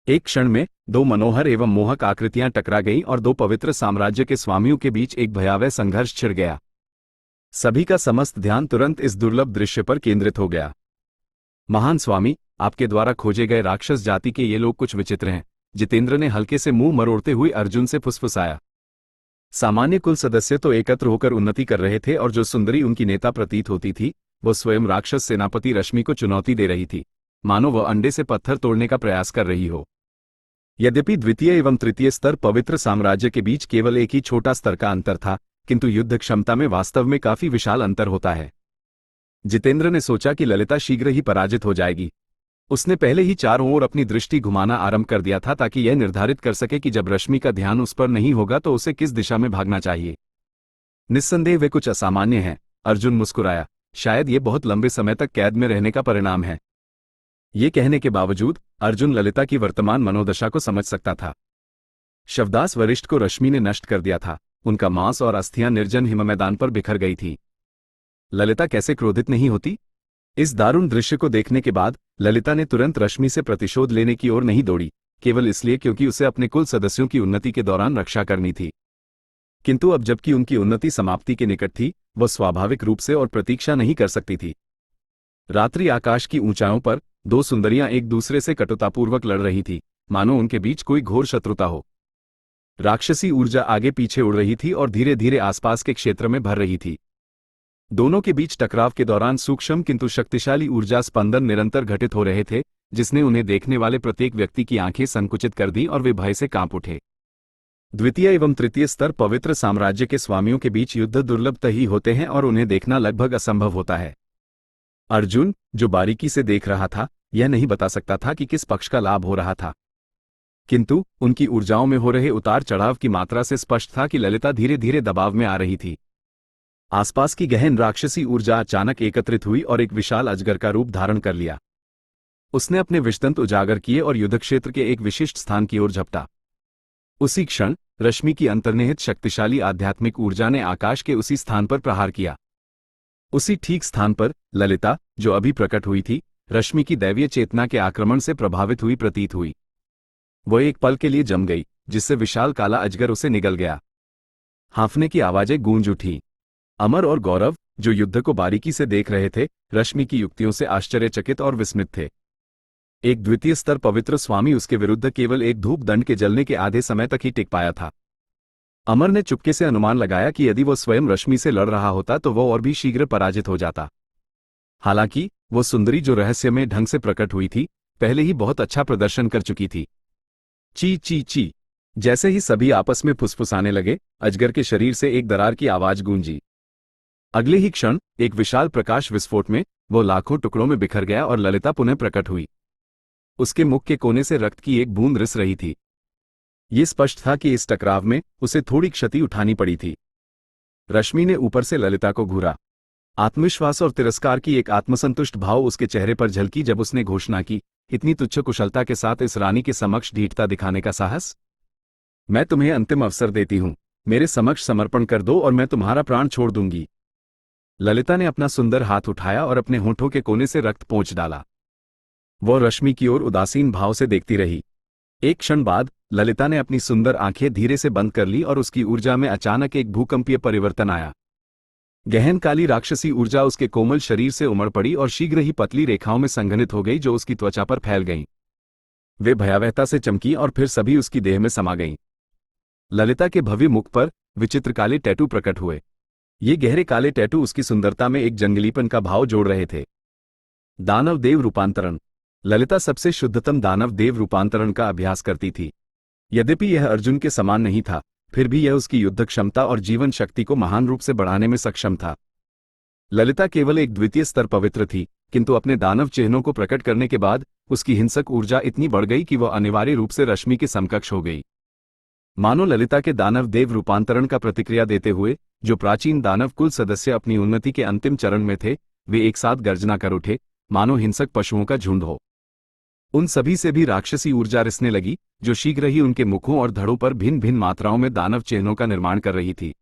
एक क्षण में 2 मनोहर एवं मोहक आकृतियां टकरा गईं और 2 पवित्र साम्राज्य के स्वामियों के बीच एक भयावह संघर्ष छिड़ गया। सभी का समस्त ध्यान तुरंत इस दुर्लभ दृश्य पर केंद्रित हो गया। महान स्वामी, आपके द्वारा खोजे गए राक्षस जाति के ये लोग कुछ विचित्र हैं, जितेंद्र ने हल्के से मुंह मरोड़ते हुए अर्जुन से फुसफुसाया। सामान्य कुल सदस्य तो एकत्र होकर उन्नति कर रहे थे और जो सुंदरी उनकी नेता प्रतीत होती थी वो स्वयं राक्षस सेनापति रश्मि को चुनौती दे रही थी, मानो वह अंडे से पत्थर तोड़ने का प्रयास कर रही हो। यद्यपि द्वितीय एवं तृतीय स्तर पवित्र साम्राज्य के बीच केवल एक ही छोटा स्तर का अंतर था, किंतु युद्ध क्षमता में वास्तव में काफी विशाल अंतर होता है। जितेंद्र ने सोचा कि ललिता शीघ्र ही पराजित हो जाएगी। उसने पहले ही चारों ओर अपनी दृष्टि घुमाना आरंभ कर दिया था ताकि यह निर्धारित कर सके कि जब रश्मि का ध्यान उस पर नहीं होगा तो उसे किस दिशा में भागना चाहिए। निस्संदेह वे कुछ असामान्य हैं, अर्जुन मुस्कुराया। शायद ये बहुत लंबे समय तक कैद में रहने का परिणाम है। ये कहने के बावजूद अर्जुन ललिता की वर्तमान मनोदशा को समझ सकता था। शवदास वरिष्ठ को रश्मि ने नष्ट कर दिया था, उनका मांस और अस्थियां निर्जन हिम मैदान पर बिखर गई थी। ललिता कैसे क्रोधित नहीं होती? इस दारुण दृश्य को देखने के बाद ललिता ने तुरंत रश्मि से प्रतिशोध लेने की ओर नहीं दौड़ी, केवल इसलिए क्योंकि उसे अपने कुल सदस्यों की उन्नति के दौरान रक्षा करनी थी। किंतु अब जबकि उनकी उन्नति समाप्ति के निकट थी, वह स्वाभाविक रूप से और प्रतीक्षा नहीं कर सकती थी। रात्रि आकाश की ऊंचाइयों पर दो सुंदरियां एक दूसरे से कटुतापूर्वक लड़ रही थी, मानो उनके बीच कोई घोर शत्रुता हो। राक्षसी ऊर्जा आगे पीछे उड़ रही थी और धीरे धीरे आसपास के क्षेत्र में भर रही थी। दोनों के बीच टकराव के दौरान सूक्ष्म किंतु शक्तिशाली ऊर्जा स्पंदन निरंतर घटित हो रहे थे, जिसने उन्हें देखने वाले प्रत्येक व्यक्ति की आंखें संकुचित कर दी और वे भय से कांप उठे। द्वितीय एवं तृतीय स्तर पवित्र साम्राज्य के स्वामियों के बीच युद्ध दुर्लभ ही होते हैं और उन्हें देखना लगभग असंभव होता है। अर्जुन, जो बारीकी से देख रहा था, यह नहीं बता सकता था कि किस पक्ष का लाभ हो रहा था, किंतु उनकी ऊर्जाओं में हो रहे उतार चढ़ाव की मात्रा से स्पष्ट था कि ललिता धीरे धीरे दबाव में आ रही थी। आसपास की गहन राक्षसी ऊर्जा अचानक एकत्रित हुई और एक विशाल अजगर का रूप धारण कर लिया। उसने अपने विषदंत उजागर किए और युद्धक्षेत्र के एक विशिष्ट स्थान की ओर झपटा। उसी क्षण रश्मि की अंतर्निहित शक्तिशाली आध्यात्मिक ऊर्जा ने आकाश के उसी स्थान पर प्रहार किया। उसी ठीक स्थान पर ललिता, जो अभी प्रकट हुई थी, रश्मि की दैवीय चेतना के आक्रमण से प्रभावित हुई प्रतीत हुई। वह एक पल के लिए जम गई, जिससे विशाल काला अजगर उसे निगल गया। हांफने की आवाजें गूंज उठी। अमर और गौरव, जो युद्ध को बारीकी से देख रहे थे, रश्मि की युक्तियों से आश्चर्यचकित और विस्मित थे। एक द्वितीय स्तर पवित्र स्वामी उसके विरुद्ध केवल एक धूप दंड के जलने के आधे समय तक ही टिक पाया था। अमर ने चुपके से अनुमान लगाया कि यदि वह स्वयं रश्मि से लड़ रहा होता तो वह और भी शीघ्र पराजित हो जाता। हालांकि वो सुंदरी जो रहस्यमय ढंग से प्रकट हुई थी, पहले ही बहुत अच्छा प्रदर्शन कर चुकी थी। ची ची ची। जैसे ही सभी आपस में फुसफुसाने लगे, अजगर के शरीर से एक दरार की आवाज गूंजी। अगले ही क्षण एक विशाल प्रकाश विस्फोट में वो लाखों टुकड़ों में बिखर गया और ललिता पुनः प्रकट हुई। उसके मुख के कोने से रक्त की एक बूंद रिस रही थी। ये स्पष्ट था कि इस टकराव में उसे थोड़ी क्षति उठानी पड़ी थी। रश्मि ने ऊपर से ललिता को घूरा। आत्मविश्वास और तिरस्कार की एक आत्मसंतुष्ट भाव उसके चेहरे पर झलकी जब उसने घोषणा की, इतनी तुच्छ कुशलता के साथ इस रानी के समक्ष ढीठता दिखाने का साहस? मैं तुम्हें अंतिम अवसर देती हूं, मेरे समक्ष समर्पण कर दो और मैं तुम्हारा प्राण छोड़ दूंगी। ललिता ने अपना सुंदर हाथ उठाया और अपने होठों के कोने से रक्त पोंछ डाला। वह रश्मि की ओर उदासीन भाव से देखती रही। एक क्षण बाद ललिता ने अपनी सुंदर आंखें धीरे से बंद कर ली और उसकी ऊर्जा में अचानक एक भूकंपीय परिवर्तन आया। गहन काली राक्षसी ऊर्जा उसके कोमल शरीर से उमड़ पड़ी और शीघ्र ही पतली रेखाओं में संघनित हो गई, जो उसकी त्वचा पर फैल गईं। वे भयावहता से चमकी और फिर सभी उसकी देह में समा गईं। ललिता के भव्य मुख पर विचित्र काले टैटू प्रकट हुए। ये गहरे काले टैटू उसकी सुंदरता में एक जंगलीपन का भाव जोड़ रहे थे। दानव देव रूपांतरण। ललिता सबसे शुद्धतम दानव देव रूपांतरण का अभ्यास करती थी। यद्यपि यह अर्जुन के समान नहीं था, फिर भी यह उसकी युद्ध क्षमता और जीवन शक्ति को महान रूप से बढ़ाने में सक्षम था। ललिता केवल एक द्वितीय स्तर पवित्र थी, किंतु अपने दानव चिन्हों को प्रकट करने के बाद उसकी हिंसक ऊर्जा इतनी बढ़ गई कि वह अनिवार्य रूप से रश्मि के समकक्ष हो गई। मानो ललिता के दानव देव रूपांतरण का प्रतिक्रिया देते हुए जो प्राचीन दानव कुल सदस्य अपनी उन्नति के अंतिम चरण में थे, वे एक साथ गर्जना कर उठे, मानो हिंसक पशुओं का झुंड हो। उन सभी से भी राक्षसी ऊर्जा रिसने लगी, जो शीघ्र ही उनके मुखों और धड़ों पर भिन्न भिन्न मात्राओं में दानव चिन्हों का निर्माण कर रही थी।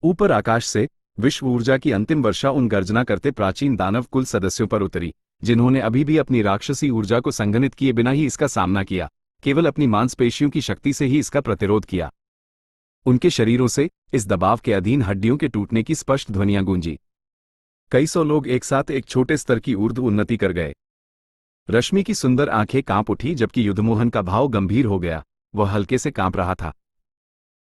ऊपर आकाश से विश्व ऊर्जा की अंतिम वर्षा उन गर्जना करते प्राचीन दानव कुल सदस्यों पर उतरी, जिन्होंने अभी भी अपनी राक्षसी ऊर्जा को संघनित किए बिना ही इसका सामना किया, केवल अपनी मांसपेशियों की शक्ति से ही इसका प्रतिरोध किया। उनके शरीरों से इस दबाव के अधीन हड्डियों के टूटने की स्पष्ट ध्वनियां गूंजी। कई सौ लोग एक साथ एक छोटे स्तर की ऊर्ध्व उन्नति कर गए। रश्मि की सुंदर आंखें कांप उठी, जबकि युद्धमोहन का भाव गंभीर हो गया। वह हल्के से कांप रहा था।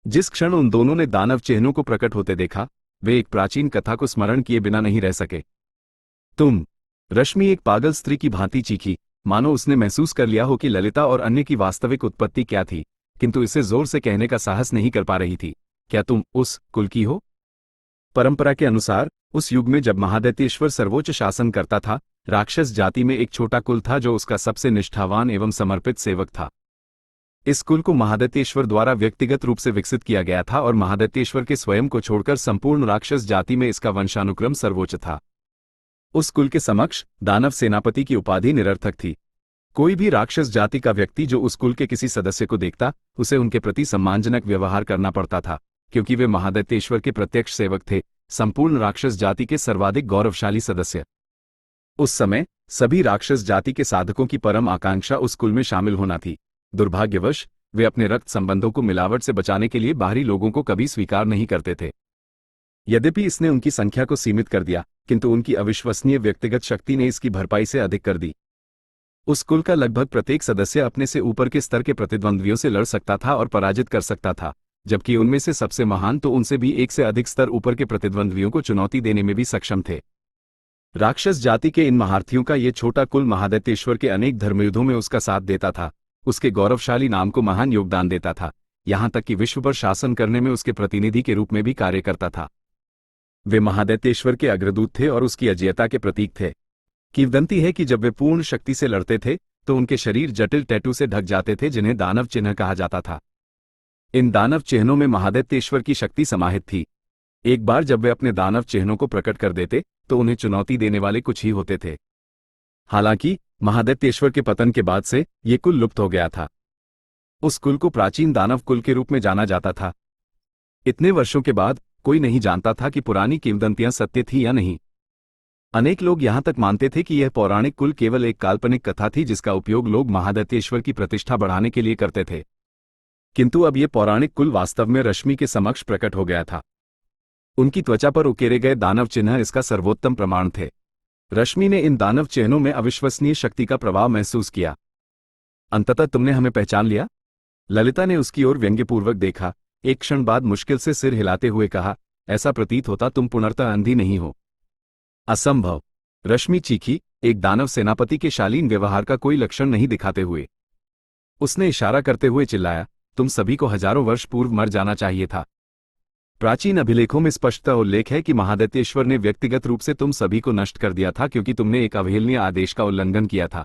जिस क्षण उन दोनों ने दानव चिन्हों को प्रकट होते देखा, वे एक प्राचीन कथा को स्मरण किए बिना नहीं रह सके। तुम। रश्मि एक पागल स्त्री की भांति चीखी, मानो उसने महसूस कर लिया हो कि ललिता और अन्य की वास्तविक उत्पत्ति क्या थी, किंतु इसे जोर से कहने का साहस नहीं कर पा रही थी। क्या तुम उस कुल की हो? परंपरा के अनुसार उस युग में जब महादैत्येश्वर सर्वोच्च शासन करता था, राक्षस जाति में एक छोटा कुल था जो उसका सबसे निष्ठावान एवं समर्पित सेवक था। इस कुल को महादैत्येश्वर द्वारा व्यक्तिगत रूप से विकसित किया गया था और महादैत्येश्वर के स्वयं को छोड़कर संपूर्ण राक्षस जाति में इसका वंशानुक्रम सर्वोच्च था। उस कुल के समक्ष दानव सेनापति की उपाधि निरर्थक थी। कोई भी राक्षस जाति का व्यक्ति जो उस कुल के किसी सदस्य को देखता, उसे उनके प्रति सम्मानजनक व्यवहार करना पड़ता था, क्योंकि वे महादैत्येश्वर के प्रत्यक्ष सेवक थे, संपूर्ण राक्षस जाति के सर्वाधिक गौरवशाली सदस्य। उस समय सभी राक्षस जाति के साधकों की परम आकांक्षा उस कुल में शामिल होना थी। दुर्भाग्यवश वे अपने रक्त संबंधों को मिलावट से बचाने के लिए बाहरी लोगों को कभी स्वीकार नहीं करते थे। यद्यपि इसने उनकी संख्या को सीमित कर दिया, किंतु उनकी अविश्वसनीय व्यक्तिगत शक्ति ने इसकी भरपाई से अधिक कर दी। उस कुल का लगभग प्रत्येक सदस्य अपने से ऊपर के स्तर के प्रतिद्वंद्वियों से लड़ सकता था और पराजित कर सकता था, जबकि उनमें से सबसे महान तो उनसे भी एक से अधिक स्तर ऊपर के प्रतिद्वंद्वियों को चुनौती देने में भी सक्षम थे। राक्षस जाति के इन महारथियों का ये छोटा कुल महादैत्येश्वर के अनेक धर्मयुद्धों में उसका साथ देता था, उसके गौरवशाली नाम को महान योगदान देता था, यहाँ तक कि विश्व पर शासन करने में उसके प्रतिनिधि के रूप में भी कार्य करता था। वे महादैत्येश्वर के अग्रदूत थे और उसकी अजेयता के प्रतीक थे। किंवदंती है कि जब वे पूर्ण शक्ति से लड़ते थे तो उनके शरीर जटिल टैटू से ढक जाते थे, जिन्हें दानव चिन्ह कहा जाता था। इन दानव चिन्हों में महादैत्येश्वर की शक्ति समाहित थी। एक बार जब वे अपने दानव चिन्हों को प्रकट कर देते तो उन्हें चुनौती देने वाले कुछ ही होते थे। हालांकि महादैत्येश्वर के पतन के बाद से ये कुल लुप्त हो गया था। उस कुल को प्राचीन दानव कुल के रूप में जाना जाता था। इतने वर्षों के बाद कोई नहीं जानता था कि पुरानी किंवदंतियां सत्य थी या नहीं। अनेक लोग यहां तक मानते थे कि यह पौराणिक कुल केवल एक काल्पनिक कथा थी जिसका उपयोग लोग महादैत्येश्वर की प्रतिष्ठा बढ़ाने के लिए करते थे। किंतु अब यह पौराणिक कुल वास्तव में रश्मि के समक्ष प्रकट हो गया था। उनकी त्वचा पर उकेरे गए दानव चिन्ह इसका सर्वोत्तम प्रमाण थे। रश्मि ने इन दानव चिन्हों में अविश्वसनीय शक्ति का प्रभाव महसूस किया। अंततः तुमने हमें पहचान लिया? ललिता ने उसकी ओर व्यंग्यपूर्वक देखा। एक क्षण बाद मुश्किल से सिर हिलाते हुए कहा, ऐसा प्रतीत होता तुम पुनर्तः अंधी नहीं हो। असंभव, रश्मि चीखी, एक दानव सेनापति के शालीन व्यवहार का कोई लक्षण नहीं दिखाते हुए। उसने इशारा करते हुए चिल्लाया, तुम सभी को हजारों वर्ष पूर्व मर जाना चाहिए था। प्राचीन अभिलेखों में स्पष्टतः उल्लेख है कि महादैत्येश्वर ने व्यक्तिगत रूप से तुम सभी को नष्ट कर दिया था क्योंकि तुमने एक अवहेलनीय आदेश का उल्लंघन किया था।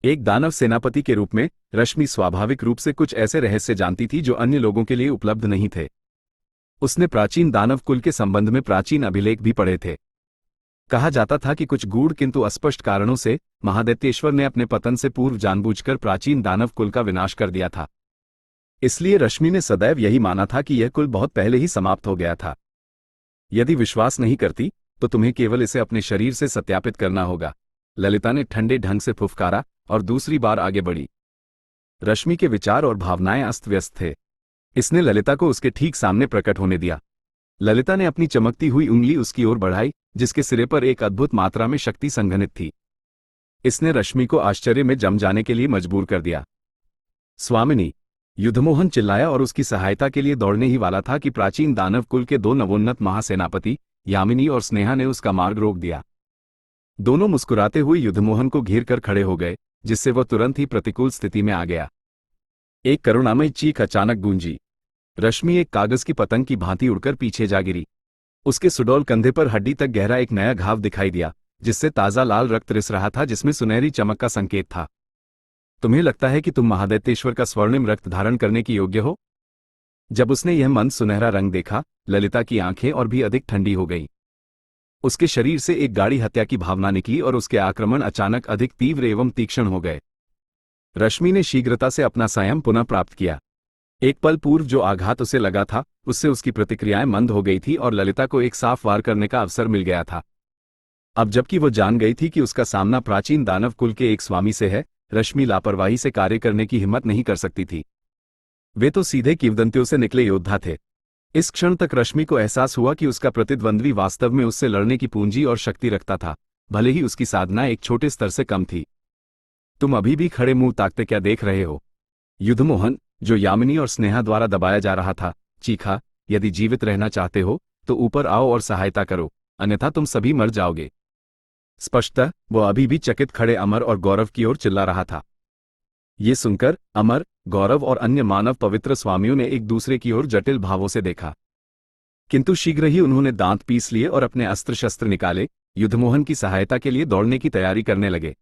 एक दानव सेनापति के रूप में रश्मि स्वाभाविक रूप से कुछ ऐसे रहस्य जानती थी जो अन्य लोगों के लिए उपलब्ध नहीं थे। उसने प्राचीन दानव कुल के संबंध में प्राचीन अभिलेख भी पढ़े थे। कहा जाता था कि कुछ गूढ़ किंतु अस्पष्ट कारणों से महादैत्येश्वर ने अपने पतन से पूर्व जानबूझकर प्राचीन दानव कुल का विनाश कर दिया था। इसलिए रश्मि ने सदैव यही माना था कि यह कुल बहुत पहले ही समाप्त हो गया था। यदि विश्वास नहीं करती तो तुम्हें केवल इसे अपने शरीर से सत्यापित करना होगा। ललिता ने ठंडे ढंग से फुफकारा और दूसरी बार आगे बढ़ी। रश्मि के विचार और भावनाएं अस्त व्यस्त थे। इसने ललिता को उसके ठीक सामने प्रकट होने दिया। ललिता ने अपनी चमकती हुई उंगली उसकी ओर बढ़ाई, जिसके सिरे पर एक अद्भुत मात्रा में शक्ति संघनित थी। इसने रश्मि को आश्चर्य में जम जाने के लिए मजबूर कर दिया। स्वामिनी, युद्धमोहन चिल्लाया और उसकी सहायता के लिए दौड़ने ही वाला था कि प्राचीन दानव कुल के दो नवोन्नत महासेनापति यामिनी और स्नेहा ने उसका मार्ग रोक दिया। दोनों मुस्कुराते हुए युद्धमोहन को घेर कर खड़े हो गए, जिससे वह तुरंत ही प्रतिकूल स्थिति में आ गया। एक करुणामयी चीख अचानक गूंजी। रश्मि एक कागज की पतंग की भांति उड़कर पीछे जा गिरी। उसके सुडौल कंधे पर हड्डी तक गहरा एक नया घाव दिखाई दिया, जिससे ताजा लाल रक्त रिस रहा था, जिसमें सुनहरी चमक का संकेत था। तुम्हें लगता है कि तुम महादैत्येश्वर का स्वर्णिम रक्त धारण करने की योग्य हो? जब उसने यह मंद सुनहरा रंग देखा, ललिता की आंखें और भी अधिक ठंडी हो गईं। उसके शरीर से एक गाढ़ी हत्या की भावना निकली और उसके आक्रमण अचानक अधिक तीव्र एवं तीक्ष्ण हो गए। रश्मि ने शीघ्रता से अपना संयम पुनः प्राप्त किया। एक पल पूर्व जो आघात उसे लगा था, उससे उसकी प्रतिक्रियाएं मंद हो गई थी और ललिता को एक साफ वार करने का अवसर मिल गया था। अब जबकि वो जान गई थी कि उसका सामना प्राचीन दानव कुल के एक स्वामी से है, रश्मि लापरवाही से कार्य करने की हिम्मत नहीं कर सकती थी। वे तो सीधे किंवदंतियों से निकले योद्धा थे। इस क्षण तक रश्मि को एहसास हुआ कि उसका प्रतिद्वंद्वी वास्तव में उससे लड़ने की पूंजी और शक्ति रखता था, भले ही उसकी साधना एक छोटे स्तर से कम थी। तुम अभी भी खड़े मुंह ताकते क्या देख रहे हो? युद्धमोहन, जो यामिनी और स्नेहा द्वारा दबाया जा रहा था, चीखा, यदि जीवित रहना चाहते हो तो ऊपर आओ और सहायता करो, अन्यथा तुम सभी मर जाओगे। स्पष्टतः वो अभी भी चकित खड़े अमर और गौरव की ओर चिल्ला रहा था। ये सुनकर अमर, गौरव और अन्य मानव पवित्र स्वामियों ने एक दूसरे की ओर जटिल भावों से देखा, किंतु शीघ्र ही उन्होंने दांत पीस लिए और अपने अस्त्र शस्त्र निकाले। युद्धमोहन की सहायता के लिए दौड़ने की तैयारी करने लगे।